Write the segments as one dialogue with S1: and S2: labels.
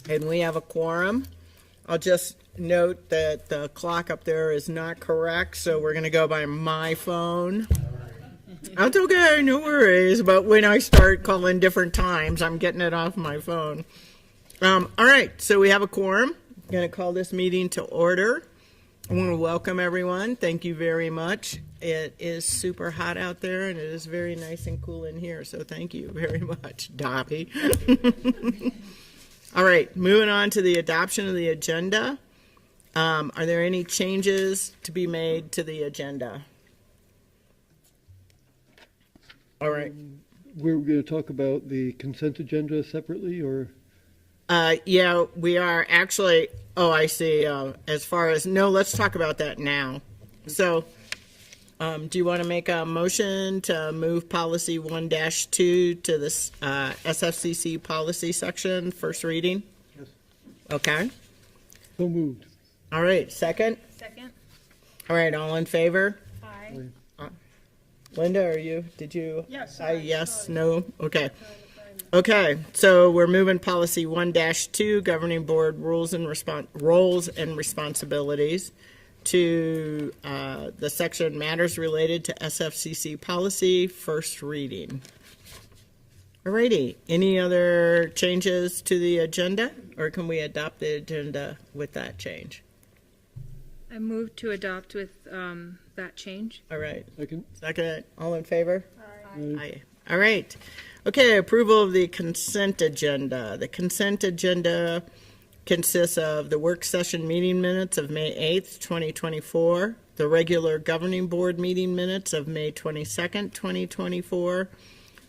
S1: and we have a quorum. I'll just note that the clock up there is not correct, so we're going to go by my phone. That's okay, no worries. But when I start calling different times, I'm getting it off my phone. All right, so we have a quorum. I'm going to call this meeting to order. I want to welcome everyone. Thank you very much. It is super hot out there, and it is very nice and cool in here, so thank you very much, Dobby. All right, moving on to the adoption of the agenda. Are there any changes to be made to the agenda? All right.
S2: We're going to talk about the consent agenda separately, or?
S1: Yeah, we are actually, oh, I see. As far as, no, let's talk about that now. So, do you want to make a motion to move policy 1-2 to the SFCC policy section, first reading?
S2: Yes.
S1: Okay.
S2: So moved.
S1: All right, second?
S3: Second.
S1: All right, all in favor?
S3: Aye.
S1: Linda, are you, did you?
S3: Yes.
S1: Yes, no? Okay. Okay, so we're moving policy 1-2, governing board roles and responsibilities, to the section matters related to SFCC policy, first reading. Alrighty, any other changes to the agenda, or can we adopt the agenda with that change?
S3: I move to adopt with that change.
S1: All right,
S2: Second.
S1: all in favor?
S2: Aye.
S1: Aye. All right. Okay, approval of the consent agenda. The consent agenda consists of the work session meeting minutes of May 8th, 2024, the regular governing board meeting minutes of May 22nd, 2024,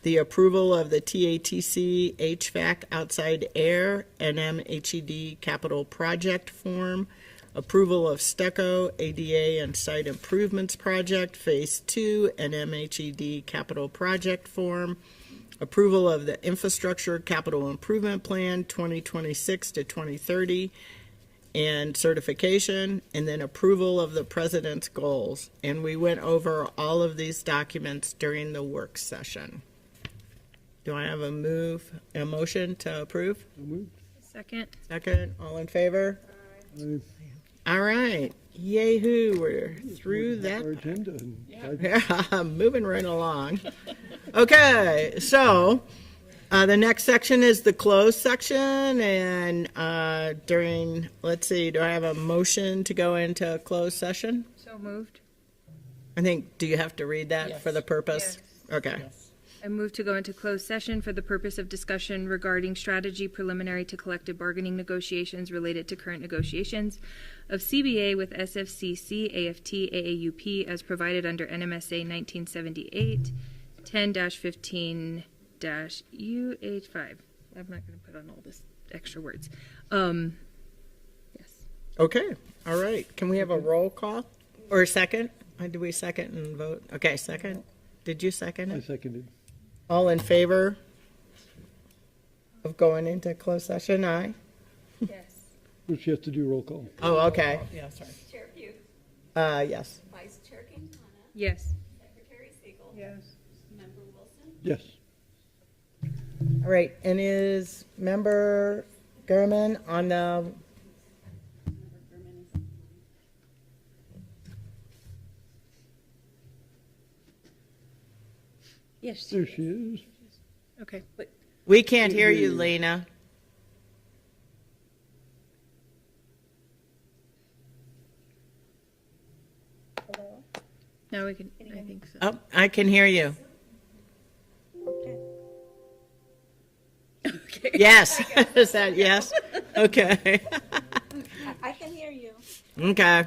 S1: the approval of the TATC HVAC outside air NMHED capital project form, approval of Stucco ADA and site improvements project phase 2 NMHED capital project form, approval of the infrastructure capital improvement plan 2026 to 2030 and certification, and then approval of the president's goals. And we went over all of these documents during the work session. Do I have a motion to approve?
S2: So moved.
S3: Second.
S1: Second, all in favor?
S2: Aye.
S1: All right, yay-hoo, we're through that.
S2: Our agenda.
S1: Yeah, moving right along. Okay, so the next section is the closed section, and let's see, do I have a motion to go into closed session?
S3: So moved.
S1: I think, do you have to read that for the purpose?
S3: Yes.
S1: Okay.
S3: I move to go into closed session for the purpose of discussion regarding strategy preliminary to collective bargaining negotiations related to current negotiations of CBA with SFCC, AFT, AAUP as provided under NMSA 1978 10-15-U85. I'm not going to put on all this extra words. Yes.
S1: Okay, all right. Can we have a roll call? Or a second? Do we second and vote? Okay, second. Did you second
S2: I
S1: it?
S2: seconded.
S1: All in favor of going into closed session? Aye.
S3: Yes.
S2: But you have to do roll call.
S1: Oh, okay.
S4: Yeah, sorry.
S5: Chair Pugh,
S1: Yes.
S5: Vice Chair Quintana,
S3: Yes.
S5: Secretary Siegel.
S4: Yes.
S5: Member Wilson.
S2: Yes.
S1: All right, and is Member Gurman on the,
S3: Yes.
S2: There she is.
S3: Okay. But
S1: we can't hear you, Lena.
S3: now we can, I think so.
S1: Oh, I can hear you.
S3: Okay.
S1: Yes. Is that yes? Okay.
S5: I can hear you.
S1: Okay.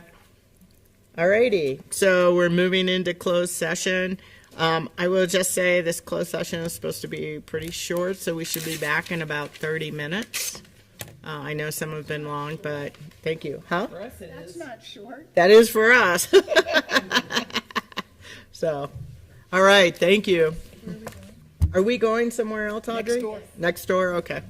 S1: All righty. So we're moving into closed session. I will just say this closed session is supposed to be pretty short, so we should be back in about 30 minutes. I know some have been long, but thank you. Huh?
S4: For us, it is.
S5: Not short.
S1: That is for us. So, all right. Thank you. Are we going somewhere else, Audrey?
S4: Next door.
S1: Next door? Okay.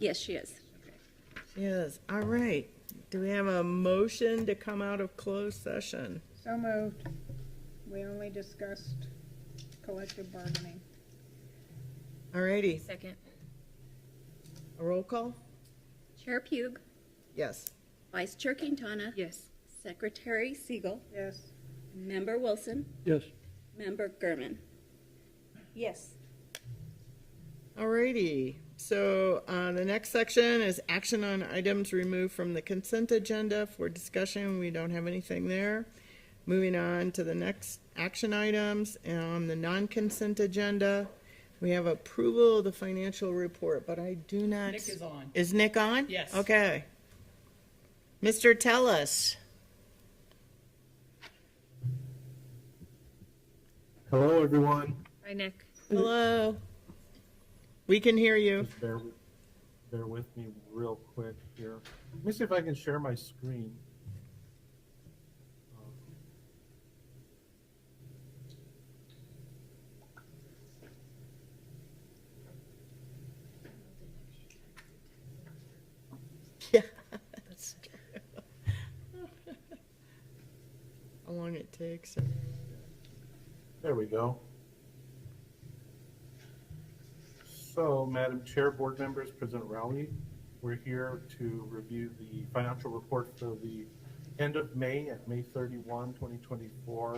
S5: Yes, she is.
S1: Yes, all right. Do we have a motion to come out of closed session?
S4: So moved. We only discussed collective bargaining.
S1: All righty,
S3: Second.
S1: a roll call?
S5: Chair Pugh,
S1: Yes.
S5: Vice Chair Quintana,
S3: Yes.
S5: Secretary Siegel,
S4: Yes.
S5: Member Wilson,
S2: Yes.
S5: Member Gurman. Yes.
S1: All righty, so the next section is action on items removed from the consent agenda for discussion. We don't have anything there. Moving on to the next action items on the non-consent agenda. We have approval of the financial report, but I do not.
S6: Nick is on.
S1: Is Nick on?
S6: Yes.
S1: Okay. Mr. Tellis.
S7: Hello, everyone.
S3: Bye, Nick.
S1: Hello. We can hear you.
S7: Just bear with me real quick here. Let me see if I can share my screen.
S1: Yeah, that's true. How long it takes.
S7: There we go. So, Madam Chair, board members, President Rowley, we're here to review the financial report for the end of May at May 31, 2024.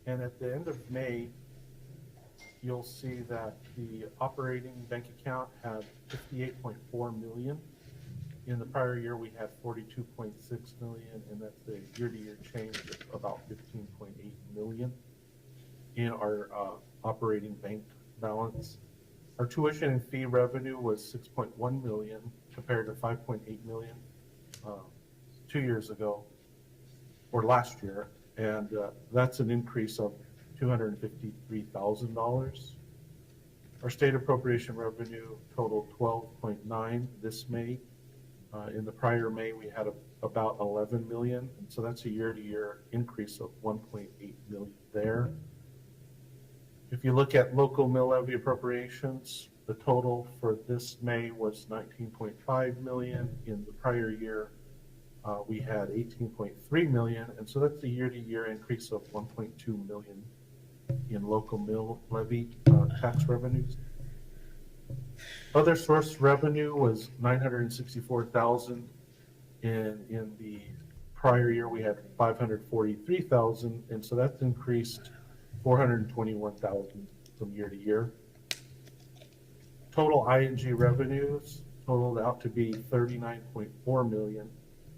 S7: And at the end of May, you'll see that the operating bank account had 58.4 million. In the prior year, we had 42.6 million, and that's a year-to-year change of about 15.8 million in our operating bank balance. Our tuition and fee revenue was 6.1 million compared to 5.8 million 2 years ago, or last year, and that's an increase of $253,000. Our state appropriation revenue totaled 12.9 this May. In the prior May, we had about 11 million, and so that's a year-to-year increase of 1.8 million there. If you look at local mill levy appropriations, the total for this May was 19.5 million. In the prior year, we had 18.3 million, and so that's a year-to-year increase of 1.2 million in local mill levy tax revenues. Other source revenue was 964,000. In the prior year, we had 543,000, and so that's increased 421,000 from year to year. Total ING revenues totaled out to be 39.4 million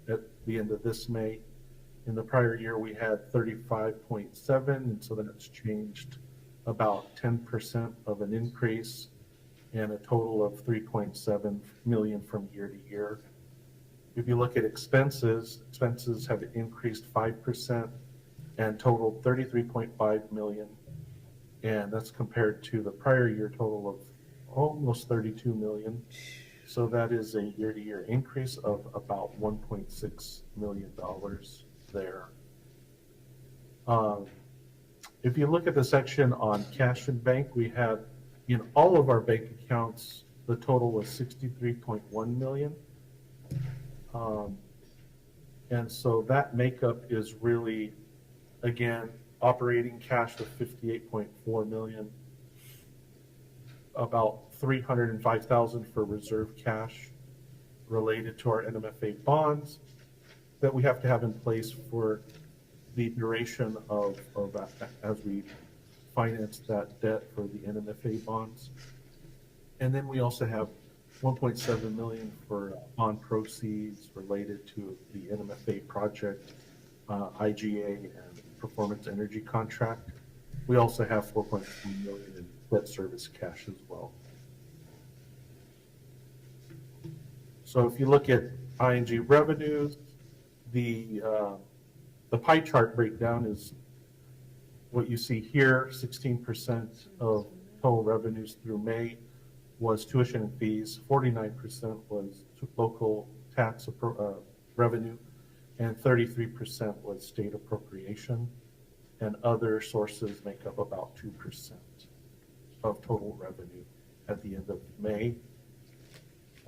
S7: at the end of this May. In the prior year, we had 35.7, and so then it's changed about 10% of an increase, and a total of 3.7 million from year to year. If you look at expenses have increased 5% and totaled 33.5 million, and that's compared to the prior year total of almost 32 million. So that is a year-to-year increase of about $1.6 million there. If you look at the section on cash and bank, we had in all of our bank accounts, the total was 63.1 million. And so that makeup is really, again, operating cash of 58.4 million, about 305,000 for reserve cash related to our NMFA bonds that we have to have in place for the duration of as we finance that debt for the NMFA bonds. And then we also have 1.7 million for bond proceeds related to the NMFA project, IGA and performance energy contract. We also have 4.3 million in debt service cash as well. So if you look at ING revenues, the pie chart breakdown is what you see here. 16% of total revenues through May was tuition and fees, 49% was local tax revenue, and 33% was state appropriation, and other sources make up about 2% of total revenue at the end of May.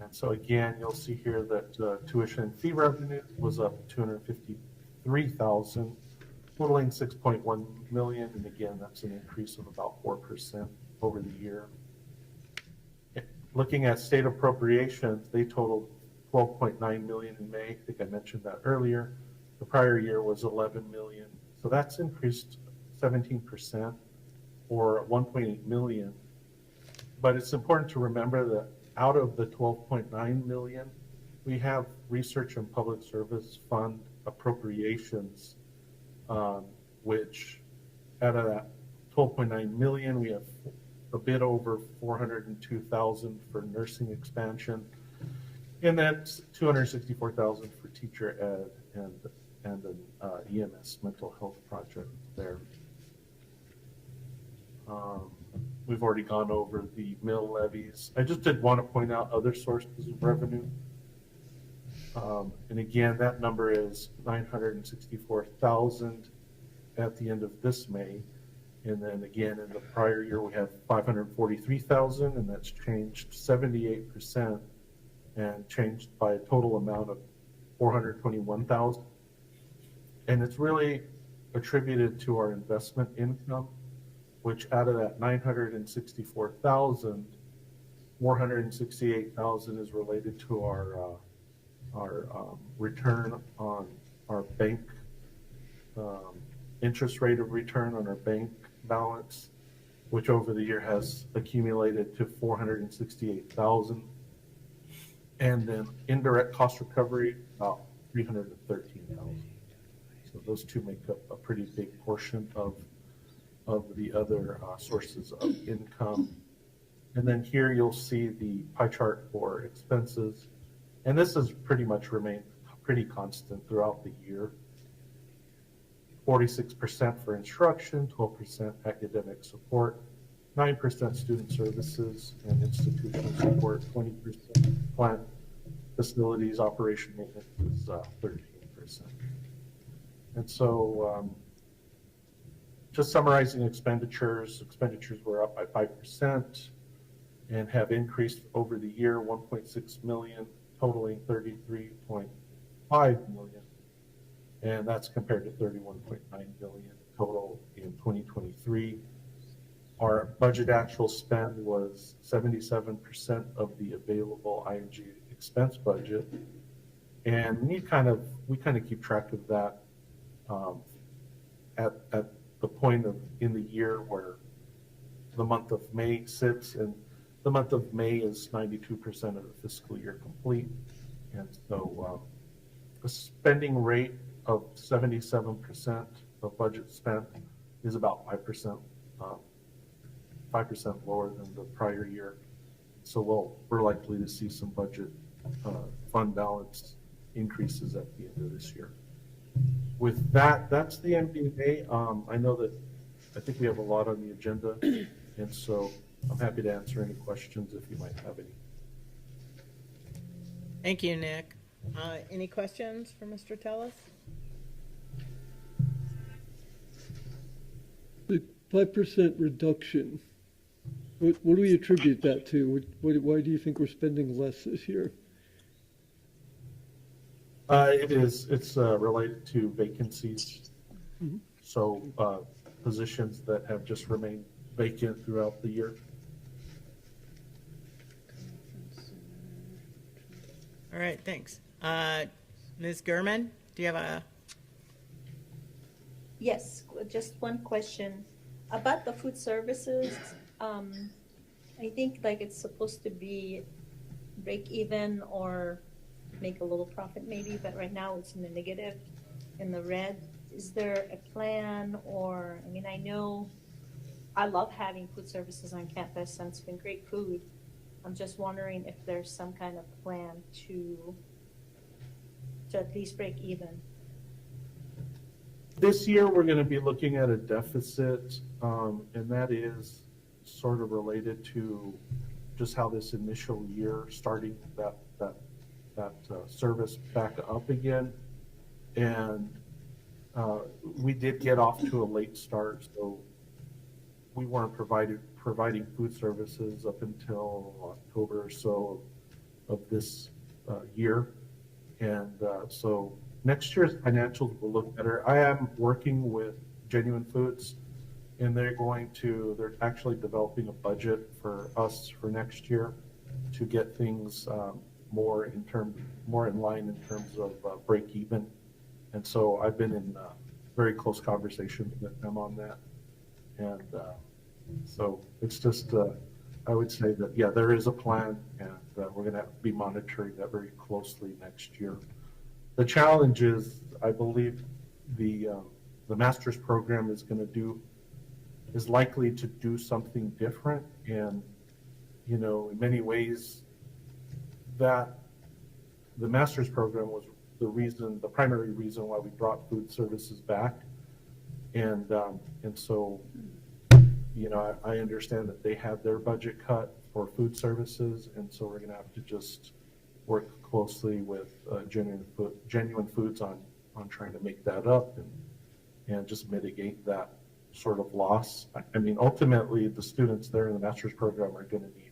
S7: And so again, you'll see here that tuition and fee revenue was up 253,000, totaling 6.1 million. And again, that's an increase of about 4% over the year. Looking at state appropriations, they totaled 12.9 million in May. I think I mentioned that earlier. The prior year was 11 million. So that's increased 17% or 1.8 million. But it's important to remember that out of the 12.9 million, we have research and public service fund appropriations, which out of that 12.9 million, we have a bit over 402,000 for nursing expansion, and that's 264,000 for teacher ed and an EMS mental health project there. We've already gone over the mill levies. I just did want to point out other sources of revenue. And again, that number is 964,000 at the end of this May. And then again, in the prior year, we had 543,000, and that's changed 78% and changed by a total amount of 421,000. And it's really attributed to our investment income, which out of that 964,000, 468,000 is related to our return on our bank, interest rate of return on our bank balance, which over the year has accumulated to 468,000. And then indirect cost recovery, about 313,000. So those two make up a pretty big portion of the other sources of income. And then here you'll see the pie chart for expenses. And this has pretty much remained pretty constant throughout the year. 46% for instruction, 12% academic support, 9% student services and institutional support, 20% plant facilities, operation maintenance is 13%. And so just summarizing expenditures were up by 5% and have increased over the year, 1.6 million, totaling 33.5 million. And that's compared to 31.9 billion total in 2023. Our budget actual spend was 77% of the available ING expense budget. And we kind of keep track of that at the point in the year where the month of May sits, and the month of May is 92% of the fiscal year complete. And so the spending rate of 77% of budget spent is about 5% lower than the prior year. So we're likely to see some budget fund balance increases at the end of this year. With that, that's the MD&A. I think we have a lot on the agenda, and so I'm happy to answer any questions if you might have any.
S1: Thank you, Nick. Any questions for Mr. Tellis?
S2: The 5% reduction, what do we attribute that to? Why do you think we're spending less this year?
S7: It's related to vacancies.
S2: Mm-hmm.
S7: So positions that have just remained vacant throughout the year.
S1: All right, thanks. Ms. Gurman, do you have a?
S6: Yes, just one question about the food services. I think like it's supposed to be break even or make a little profit maybe, but right now it's in the negative, in the red. Is there a plan, or, I mean, I know I love having food services on campus and it's been great food. I'm just wondering if there's some kind of plan to at least break even.
S7: This year, we're going to be looking at a deficit, and that is sort of related to just how this initial year starting that service back up again. And we did get off to a late start, so we weren't providing food services up until October or so of this year. And so next year's financials will look better. I am working with Genuine Foods, and they're actually developing a budget for us for next year to get things more in line in terms of break even. And so I've been in very close conversations with them on that. And so it's just, I would say that, yeah, there is a plan, and we're going to be monitoring that very closely next year. The challenge is, I believe, the master's program is likely to do something different. And, you know, in many ways, that the master's program was the primary reason why we brought food services back. And so, you know, I understand that they had their budget cut for food services, and so we're going to have to just work closely with Genuine Foods on trying to make that up and just mitigate that sort of loss. I mean, ultimately, the students there in the master's program are going to need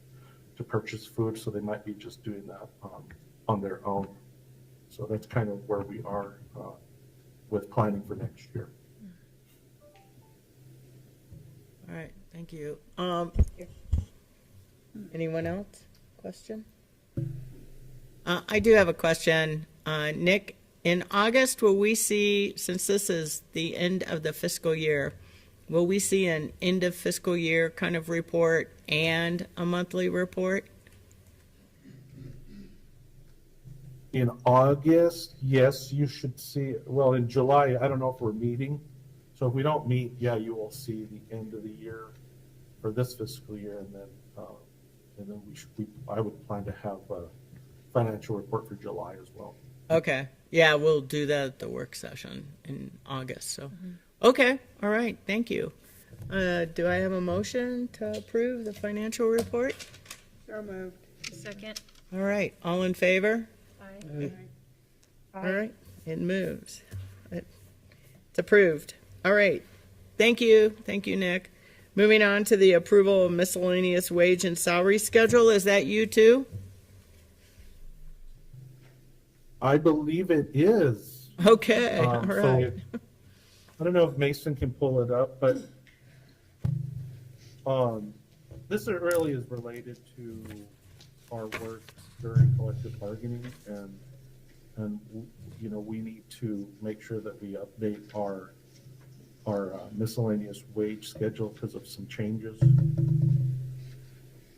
S7: to purchase food, so they might be just doing that on their own. So that's kind of where we are with planning for next year.
S1: All right, thank you. Anyone else? Question? I do have a question. Nick, in August, will we see, since this is the end of the fiscal year, will we see an end of fiscal year kind of report and a monthly report?
S7: In August, yes, you should see, well, in July, I don't know if we're meeting. So if we don't meet, yeah, you will see the end of the year for this fiscal year, and then I would plan to have a financial report for July as well.
S1: Okay, yeah, we'll do that at the work session in August, so. Okay, all right, thank you. Do I have a motion to approve the financial report?
S4: So moved.
S3: Second.
S1: All right, all in favor?
S3: Aye.
S1: All right, it moves. It's approved. All right, thank you, Nick. Moving on to the approval of miscellaneous wage and salary schedule, is that you too?
S7: I believe it is.
S1: Okay, all
S7: So
S1: right.
S7: I don't know if Mason can pull it up, but this really is related to our work during collective bargaining, and you know, we need to make sure that we update our miscellaneous wage schedule because of some changes.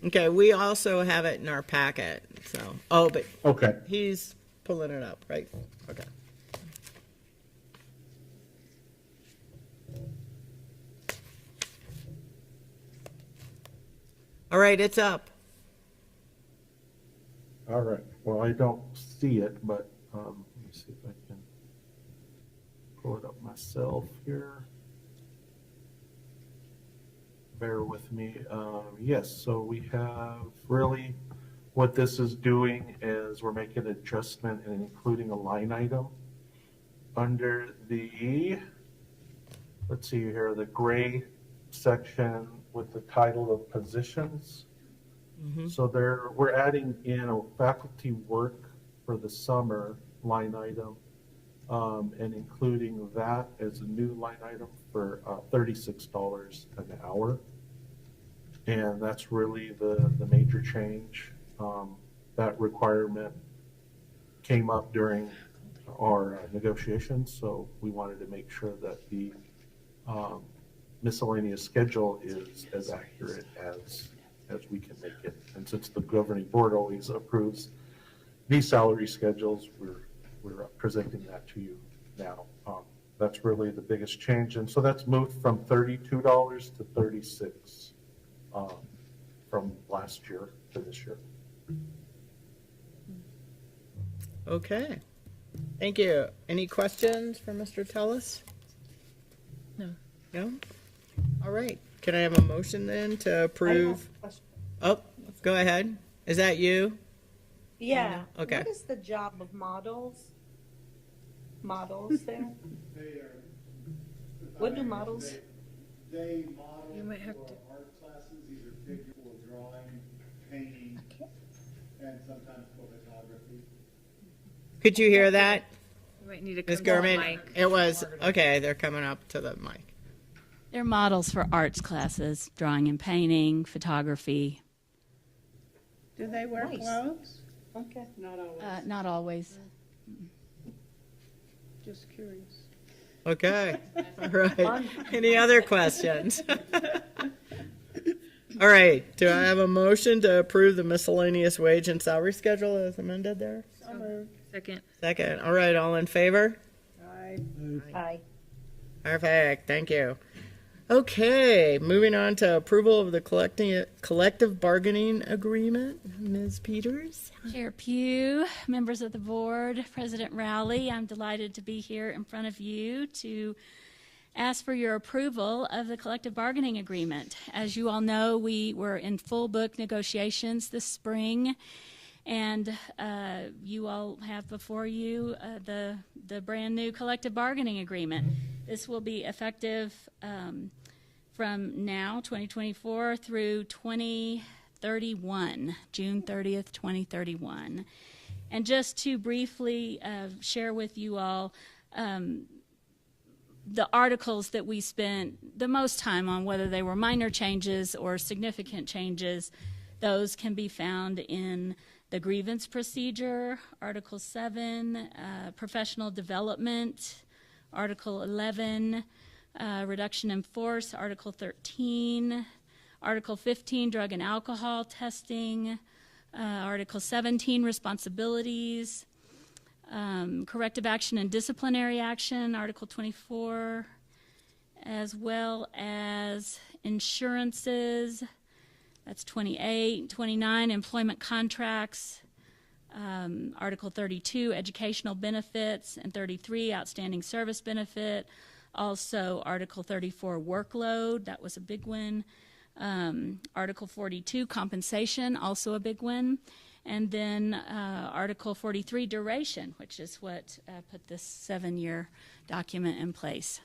S1: Okay, we also have it in our packet, so, but
S7: Okay.
S1: he's pulling it up, right? Okay. All right, it's up.
S7: All right. Well, I don't see it, but let me see if I can pull it up myself here. Bear with me. Yes, so we have really what this is doing is we're making an adjustment and including a line item under the, let's see here, the gray section with the title of positions. So we're adding in a faculty work for the summer line item, and including that as a new line item for $36 an hour. And that's really the major change. That requirement came up during our negotiations, so we wanted to make sure that the miscellaneous schedule is as accurate as we can make it. And since the governing board always approves these salary schedules, we're presenting that to you now. That's really the biggest change. And so that's moved from $32 to $36 from last year to this year.
S1: Okay, thank you. Any questions for Mr. Tellis?
S3: No.
S1: No? All right, can I have a motion then to approve? Oh, go ahead. Is that you?
S6: Yeah.
S1: Okay.
S6: What is the job of models? Models there?
S8: They are.
S6: What do models?
S8: They model
S3: You might have
S8: for
S3: to-
S8: art classes, either figure or drawing, painting, and sometimes for photography.
S1: Could you hear that,
S3: You might need to
S1: Ms.
S3: come to the
S1: Gurman?
S3: mic.
S1: It was, okay, they're coming up to the mic.
S9: They're models for arts classes, drawing and painting, photography.
S4: Do they wear
S6: Nice.
S4: clothes?
S6: Okay.
S9: Not always.
S4: Just curious.
S1: Okay, all right. Any other questions? All right, do I have a motion to approve the miscellaneous wage and salary schedule as amended there?
S4: So moved.
S3: Second.
S1: Second, all right, all in favor?
S4: Aye.
S6: Aye.
S1: Perfect, thank you. Okay, moving on to approval of the collective bargaining agreement. Ms. Peters?
S9: Chair Pugh, members of the board, President Rowley, I'm delighted to be here in front of you to ask for your approval of the collective bargaining agreement. As you all know, we were in full book negotiations this spring, and you all have before you the brand new collective bargaining agreement. This will be effective from now, 2024, through 2031, June 30th, 2031. And just to briefly share with you all the articles that we spent the most time on, whether they were minor changes or significant changes, those can be found in the grievance procedure, Article 7, professional development, Article 11, reduction in force, Article 13, Article 15, drug and alcohol testing, Article 17, responsibilities, corrective action and disciplinary action, Article 24, as well as insurances, that's 28, 29, employment contracts, Article 32, educational benefits, and 33, outstanding service benefit. Also, Article 34, workload, that was a big one. Article 42, compensation, also a big one. And then Article 43, duration, which is what put this 7-year document in place.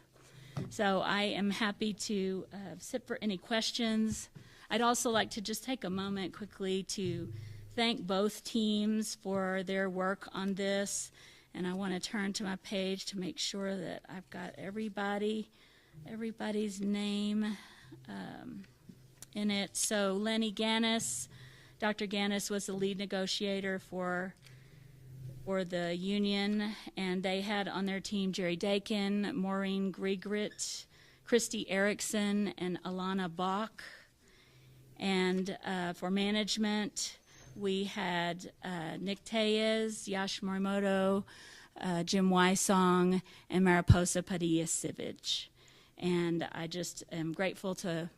S9: So I am happy to sit for any questions. I'd also like to just take a moment quickly to thank both teams for their work on this. And I want to turn to my page to make sure that I've got everybody's name in it. So Lenny Gannis, Dr. Gannis was the lead negotiator for the union, and they had on their team Jerry Dakin, Maureen Griegrit, Christy Erickson, and Alana Bach. And for management, we had Nick Tellez, Yash Morimoto, Jim Wysong, and Mariposa Padilla-Sivich. And I just am grateful to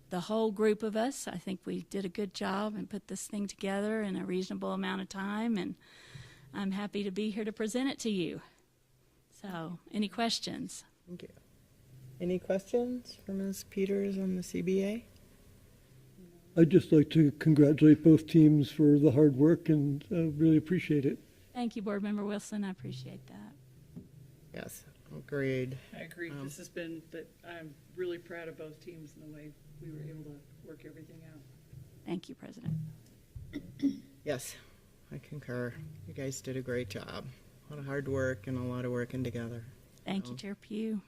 S9: the whole group of us. I think we did a good job and put this thing together in a reasonable amount of time, and I'm happy to be here to present it to you. So, any questions?
S1: Thank you. Any questions for Ms. Peters on the CBA?
S2: I'd just like to congratulate both teams for the hard work and really appreciate it.
S9: Thank you, Board Member Wilson. I appreciate that.
S1: Yes, agreed.
S10: I agree. This has been, but I'm really proud of both teams and the way we were able to work everything out.
S9: Thank you, President.
S1: Yes, I concur. You guys did a great job. A lot of hard work and a lot of working together.
S9: Thank you, Chair Pugh.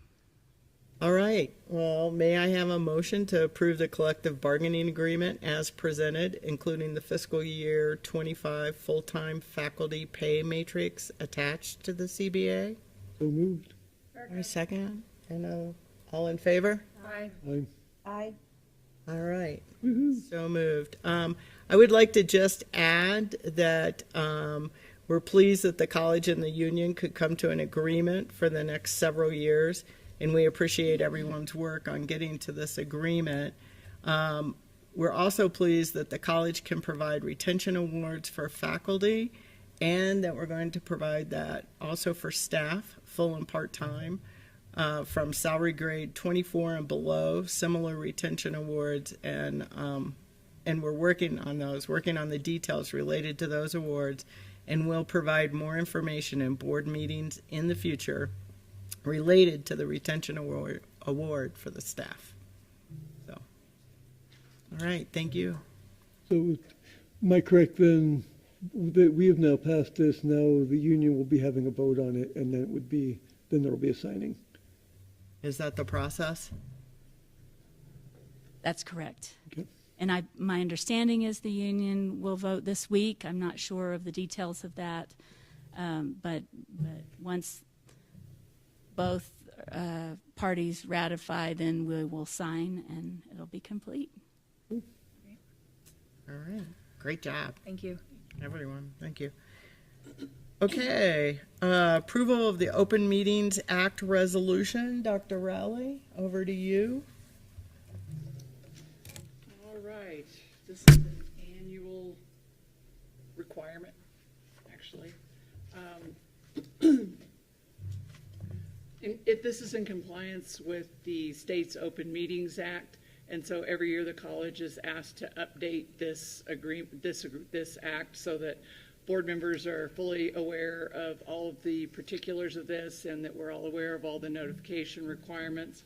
S1: All right. Well, may I have a motion to approve the collective bargaining agreement as presented, including the fiscal year 25 full-time faculty pay matrix attached to the CBA?
S2: So moved.
S1: Or a second? And all in favor?
S4: Aye.
S2: Aye.
S6: Aye.
S1: All right.
S2: Woohoo.
S1: So moved. I would like to just add that we're pleased that the college and the union could come to an agreement for the next several years, and we appreciate everyone's work on getting to this agreement. We're also pleased that the college can provide retention awards for faculty, and that we're going to provide that also for staff, full and part-time, from salary grade 24 and below, similar retention awards, and we're working on those, working on the details related to those awards, and we'll provide more information in board meetings in the future related to the retention award for the staff. So, all right, thank you.
S2: So am I correct then, that we have now passed this, now the union will be having a vote on it, and then then there'll be a signing.
S1: Is that the process?
S9: That's correct.
S2: Okay.
S9: And my understanding is the union will vote this week. I'm not sure of the details of that. But once both parties ratify, then we will sign and it'll be complete.
S1: All right. Great job,
S3: Thank you.
S1: everyone. Thank you. Okay. Approval of the Open Meetings Act resolution. Dr. Rowley, over to you.
S10: All right, this is an annual requirement, actually. This is in compliance with the state's Open Meetings Act, and so every year the college is asked to update this act so that board members are fully aware of all of the particulars of this and that we're all aware of all the notification requirements.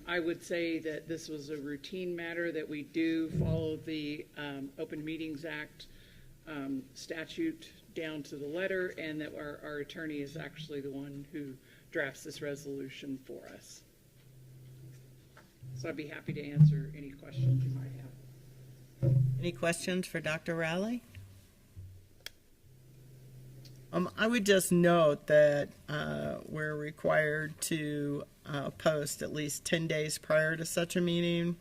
S10: I would say that this was a routine matter, that we do follow the Open Meetings Act statute down to the letter, and that our attorney is actually the one who drafts this resolution for us. So I'd be happy to answer any questions you might have.
S1: Any questions for Dr. Rowley? I would just note that we're required to post at least 10 days prior to such a meeting,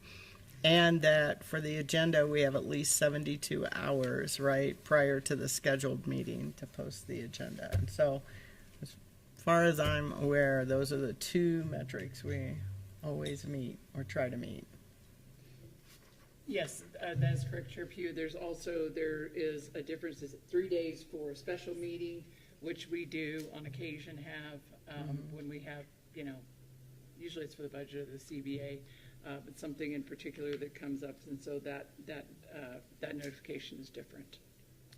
S1: and that for the agenda, we have at least 72 hours, right, prior to the scheduled meeting to post the agenda. And so, as far as I'm aware, those are the two metrics we always meet or try to meet.
S10: Yes, that is correct, Chair Pugh. There is a difference. Is 3 days for a special meeting, which we do on occasion have when we have, usually it's for the budget of the CBA, but something in particular that comes up, and so that notification is different.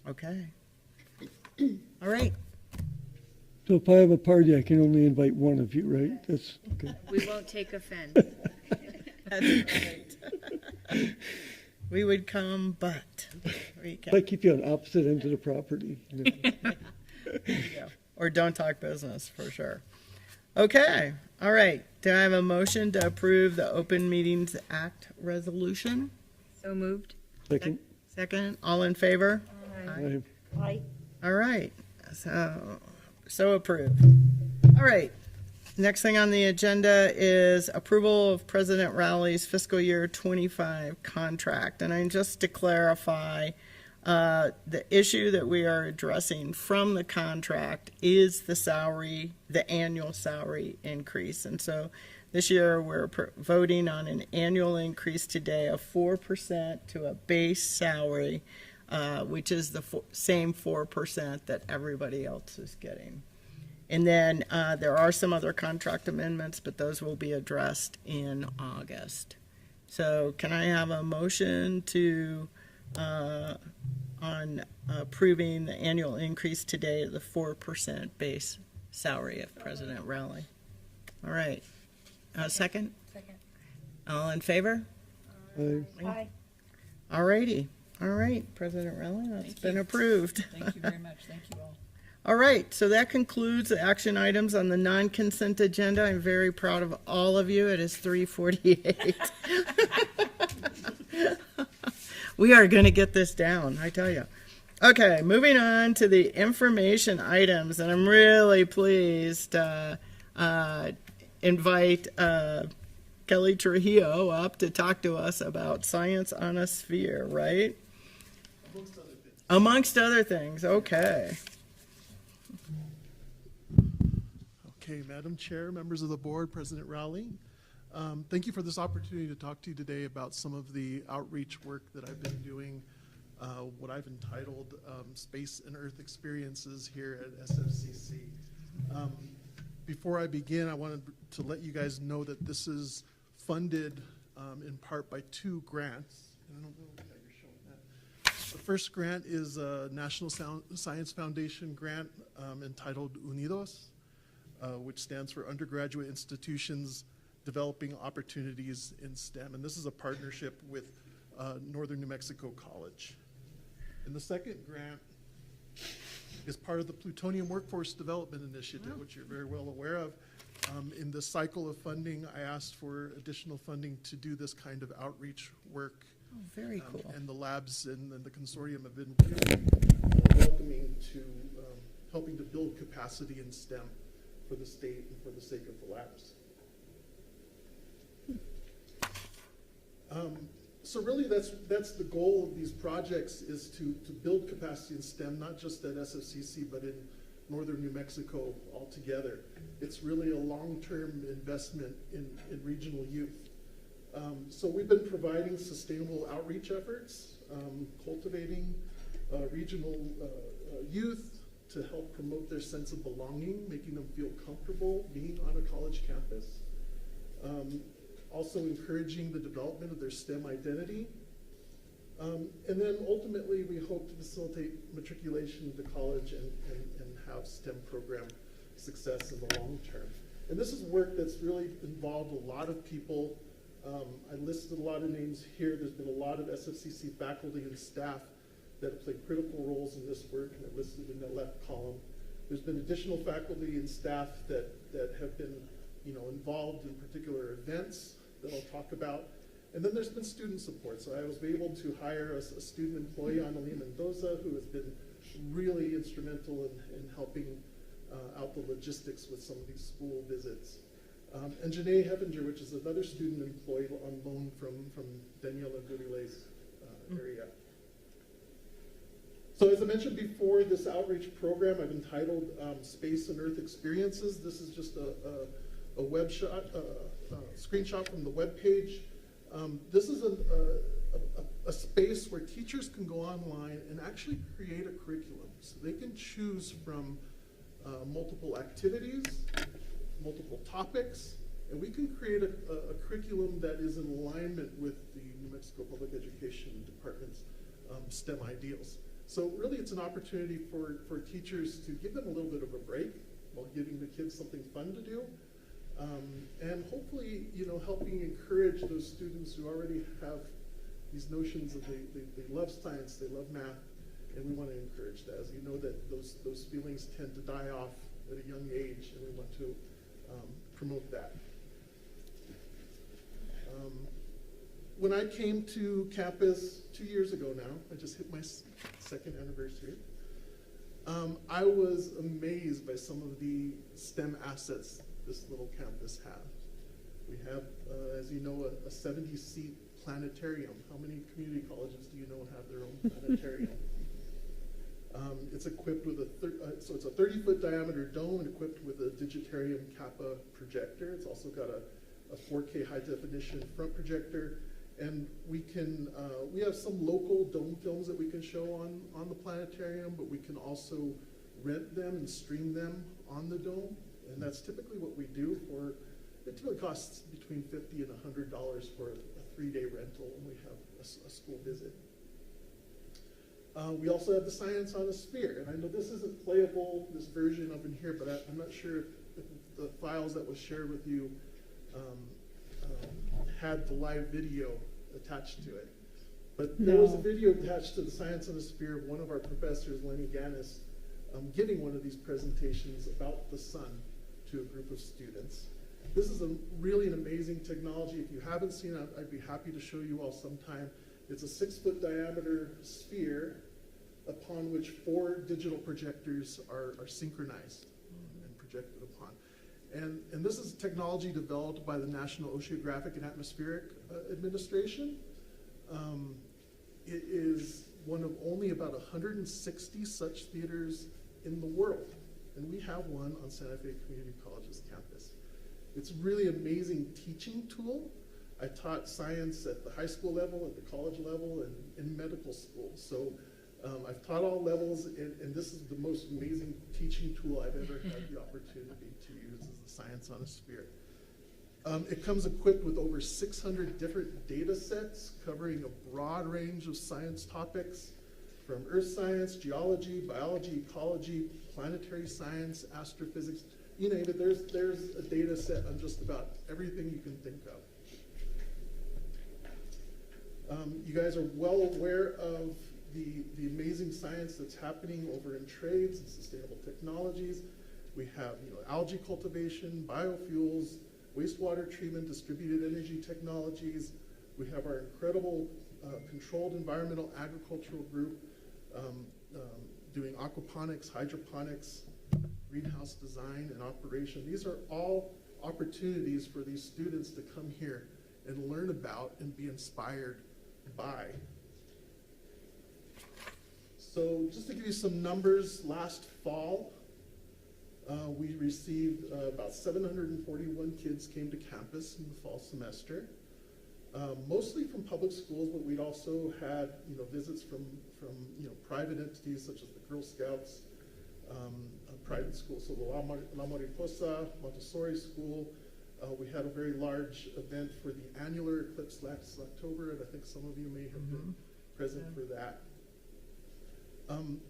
S1: Okay. All right.
S2: So if I have a party, I can only invite one of you, right? That's okay.
S3: We won't take offense.
S1: That's right. We would come, but we
S2: If I
S1: can't.
S2: keep you on opposite ends of the property.
S1: Or don't talk business, for sure. Okay. All right. Do I have a motion to approve the Open Meetings Act resolution?
S3: So moved.
S2: Second.
S1: Second. All in favor?
S2: Aye.
S6: Aye.
S1: All right. So approved. All right. Next thing on the agenda is approval of President Rowley's fiscal year 25 contract. And just to clarify, the issue that we are addressing from the contract is the annual salary increase. And so this year we're voting on an annual increase today of 4% to a base salary, which is the same 4% that everybody else is getting. And then there are some other contract amendments, but those will be addressed in August. So can I have a motion on approving the annual increase today of the 4% base salary of President Rowley? All right. Second?
S3: Second.
S1: All in favor?
S2: Aye.
S6: Aye.
S1: All righty. All right, President Rowley, that's been approved.
S10: Thank you very much. Thank you all.
S1: All right, so that concludes the action items on the non-consent agenda. I'm very proud of all of you. It is 3:48. We are going to get this down, I tell you. Okay, moving on to the information items, and I'm really pleased to invite Kelly Trujillo up to talk to us about science on a sphere, right? Amongst other things, okay.
S11: Okay, Madam Chair, members of the board, President Rowley, thank you for this opportunity to talk to you today about some of the outreach work that I've been doing, what I've entitled Space and Earth Experiences here at SFCC. Before I begin, I wanted to let you guys know that this is funded in part by 2 grants. And I don't know if you're showing that. The first grant is a National Science Foundation grant entitled UNIDOS, which stands for Undergraduate Institutions Developing Opportunities in STEM. And this is a partnership with Northern New Mexico College. And the second grant is part of the Plutonium Workforce Development Initiative, which you're very well aware of. In the cycle of funding, I asked for additional funding to do this kind of outreach work.
S1: Oh, very cool.
S11: And the labs and the consortium have been really welcoming to helping to build capacity in STEM for the state and for the sake of the labs. So really that's the goal of these projects, is to build capacity in STEM, not just at SFCC, but in northern New Mexico altogether. It's really a long-term investment in regional youth. So we've been providing sustainable outreach efforts, cultivating regional youth to help promote their sense of belonging, making them feel comfortable being on a college campus. Also encouraging the development of their STEM identity. And then ultimately, we hope to facilitate matriculation to college and have STEM program success in the long term. And this is work that's really involved a lot of people. I listed a lot of names here. There's been a lot of SFCC faculty and staff that have played critical roles in this work, and they're listed in the left column. There's been additional faculty and staff that have been involved in particular events that I'll talk about. And then there's been student support. So I was able to hire a student employee, Annalena Mendoza, who has been really instrumental in helping out the logistics with some of these school visits. And Janae Hevinger, which is another student employee on loan from Daniela Gurile's area. So as I mentioned before, this outreach program I've entitled Space and Earth Experiences. This is just a web shot, screenshot from the web page. This is a space where teachers can go online and actually create a curriculum. So they can choose from multiple activities, multiple topics, and we can create a curriculum that is in alignment with the New Mexico Public Education Department's STEM ideals. So really it's an opportunity for teachers to give them a little bit of a break while giving the kids something fun to do. And hopefully, helping encourage those students who already have these notions of they love science, they love math, and we want to encourage that. As you know, that those feelings tend to die off at a young age, and we want to promote that. When I came to campus 2 years ago now, I just hit my second anniversary, I was amazed by some of the STEM assets this little campus has. We have, as you know, a 70-seat planetarium. How many community colleges do you know have their own planetarium? It's equipped with so it's a 30-foot diameter dome equipped with a Digitarium Kappa projector. It's also got a 4K high definition front projector. And we have some local dome films that we can show on the planetarium, but we can also rent them and stream them on the dome. And that's typically what we do it typically costs between $50 and $100 for a 3-day rental when we have a school visit. We also have the Science on a Sphere. And I know this isn't playable, this version up in here, but I'm not sure if the files that was shared with you had the live video attached to it. But there was a video attached to the Science on a Sphere of one of our professors, Lenny Gannis, giving one of these presentations about the sun to a group of students. This is really an amazing technology. If you haven't seen it, I'd be happy to show you all sometime. It's a 6-foot diameter sphere upon which 4 digital projectors are synchronized and projected upon. And this is technology developed by the National Oceanographic and Atmospheric Administration. It is one of only about 160 such theaters in the world. And we have one on Santa Fe Community College's campus. It's a really amazing teaching tool. I taught science at the high school level, at the college level, and in medical school. So I've taught all levels, and this is the most amazing teaching tool I've ever had the opportunity to use, is the Science on a Sphere. It comes equipped with over 600 different data sets covering a broad range of science topics, from earth science, geology, biology, ecology, planetary science, astrophysics. You name it, there's a data set on just about everything you can think of. You guys are well aware of the amazing science that's happening over in trades and sustainable technologies. We have, algae cultivation, biofuels, wastewater treatment, distributed energy technologies. We have our incredible controlled environmental agricultural group doing aquaponics, hydroponics, greenhouse design and operation. These are all opportunities for these students to come here and learn about and be inspired by. So just to give you some numbers, last fall, we received about 741 kids came to campus in the fall semester, mostly from public schools, but we'd also had visits from private entities such as the Girl Scouts, private schools, so the La Mariposa Montessori School. We had a very large event for the annular eclipse last October, and I think some of you may have been present for that.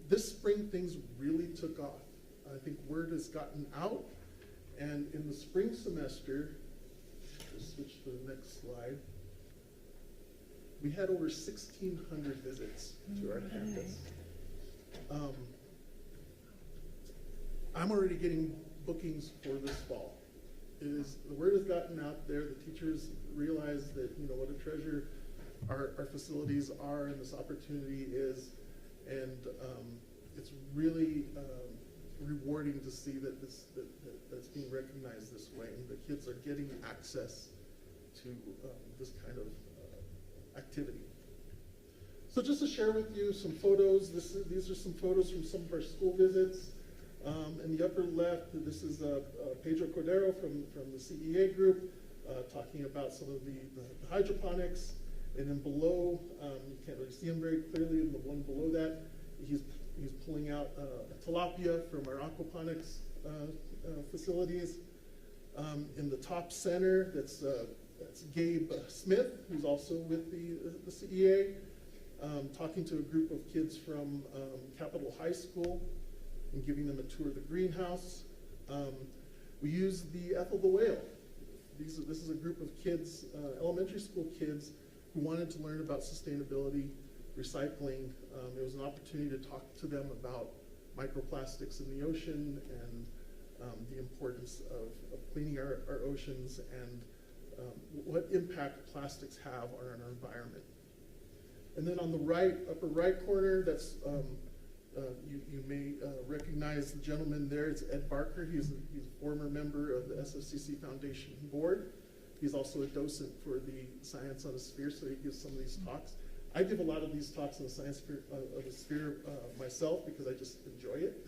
S11: This spring, things really took off. I think word has gotten out, and in the spring semester, just switch to the next slide, we had over 1,600 visits to our campus. I'm already getting bookings for this fall. The word has gotten out there. The teachers realize that what a treasure our facilities are and this opportunity is, and it's really rewarding to see that that's being recognized this way, and the kids are getting access to this kind of activity. So just to share with you some photos, these are some photos from some of our school visits. In the upper left, this is Pedro Cordero from the CEA group talking about some of the hydroponics. And then below, you can't really see him very clearly, in the one below that, he's pulling out a tilapia from our aquaponics facilities. In the top center, that's Gabe Smith, who's also with the CEA, talking to a group of kids from Capitol High School and giving them a tour of the greenhouse. We use the Ethel the Whale. This is a group of kids, elementary school kids, who wanted to learn about sustainability, recycling. It was an opportunity to talk to them about microplastics in the ocean and the importance of cleaning our oceans and what impact plastics have on our environment. And then on the right, upper right corner, that's you may recognize the gentleman there. It's Ed Barker. He's a former member of the SFCC Foundation Board. He's also a docent for the Science on a Sphere, so he gives some of these talks. I give a lot of these talks on the science of the sphere myself because I just enjoy it.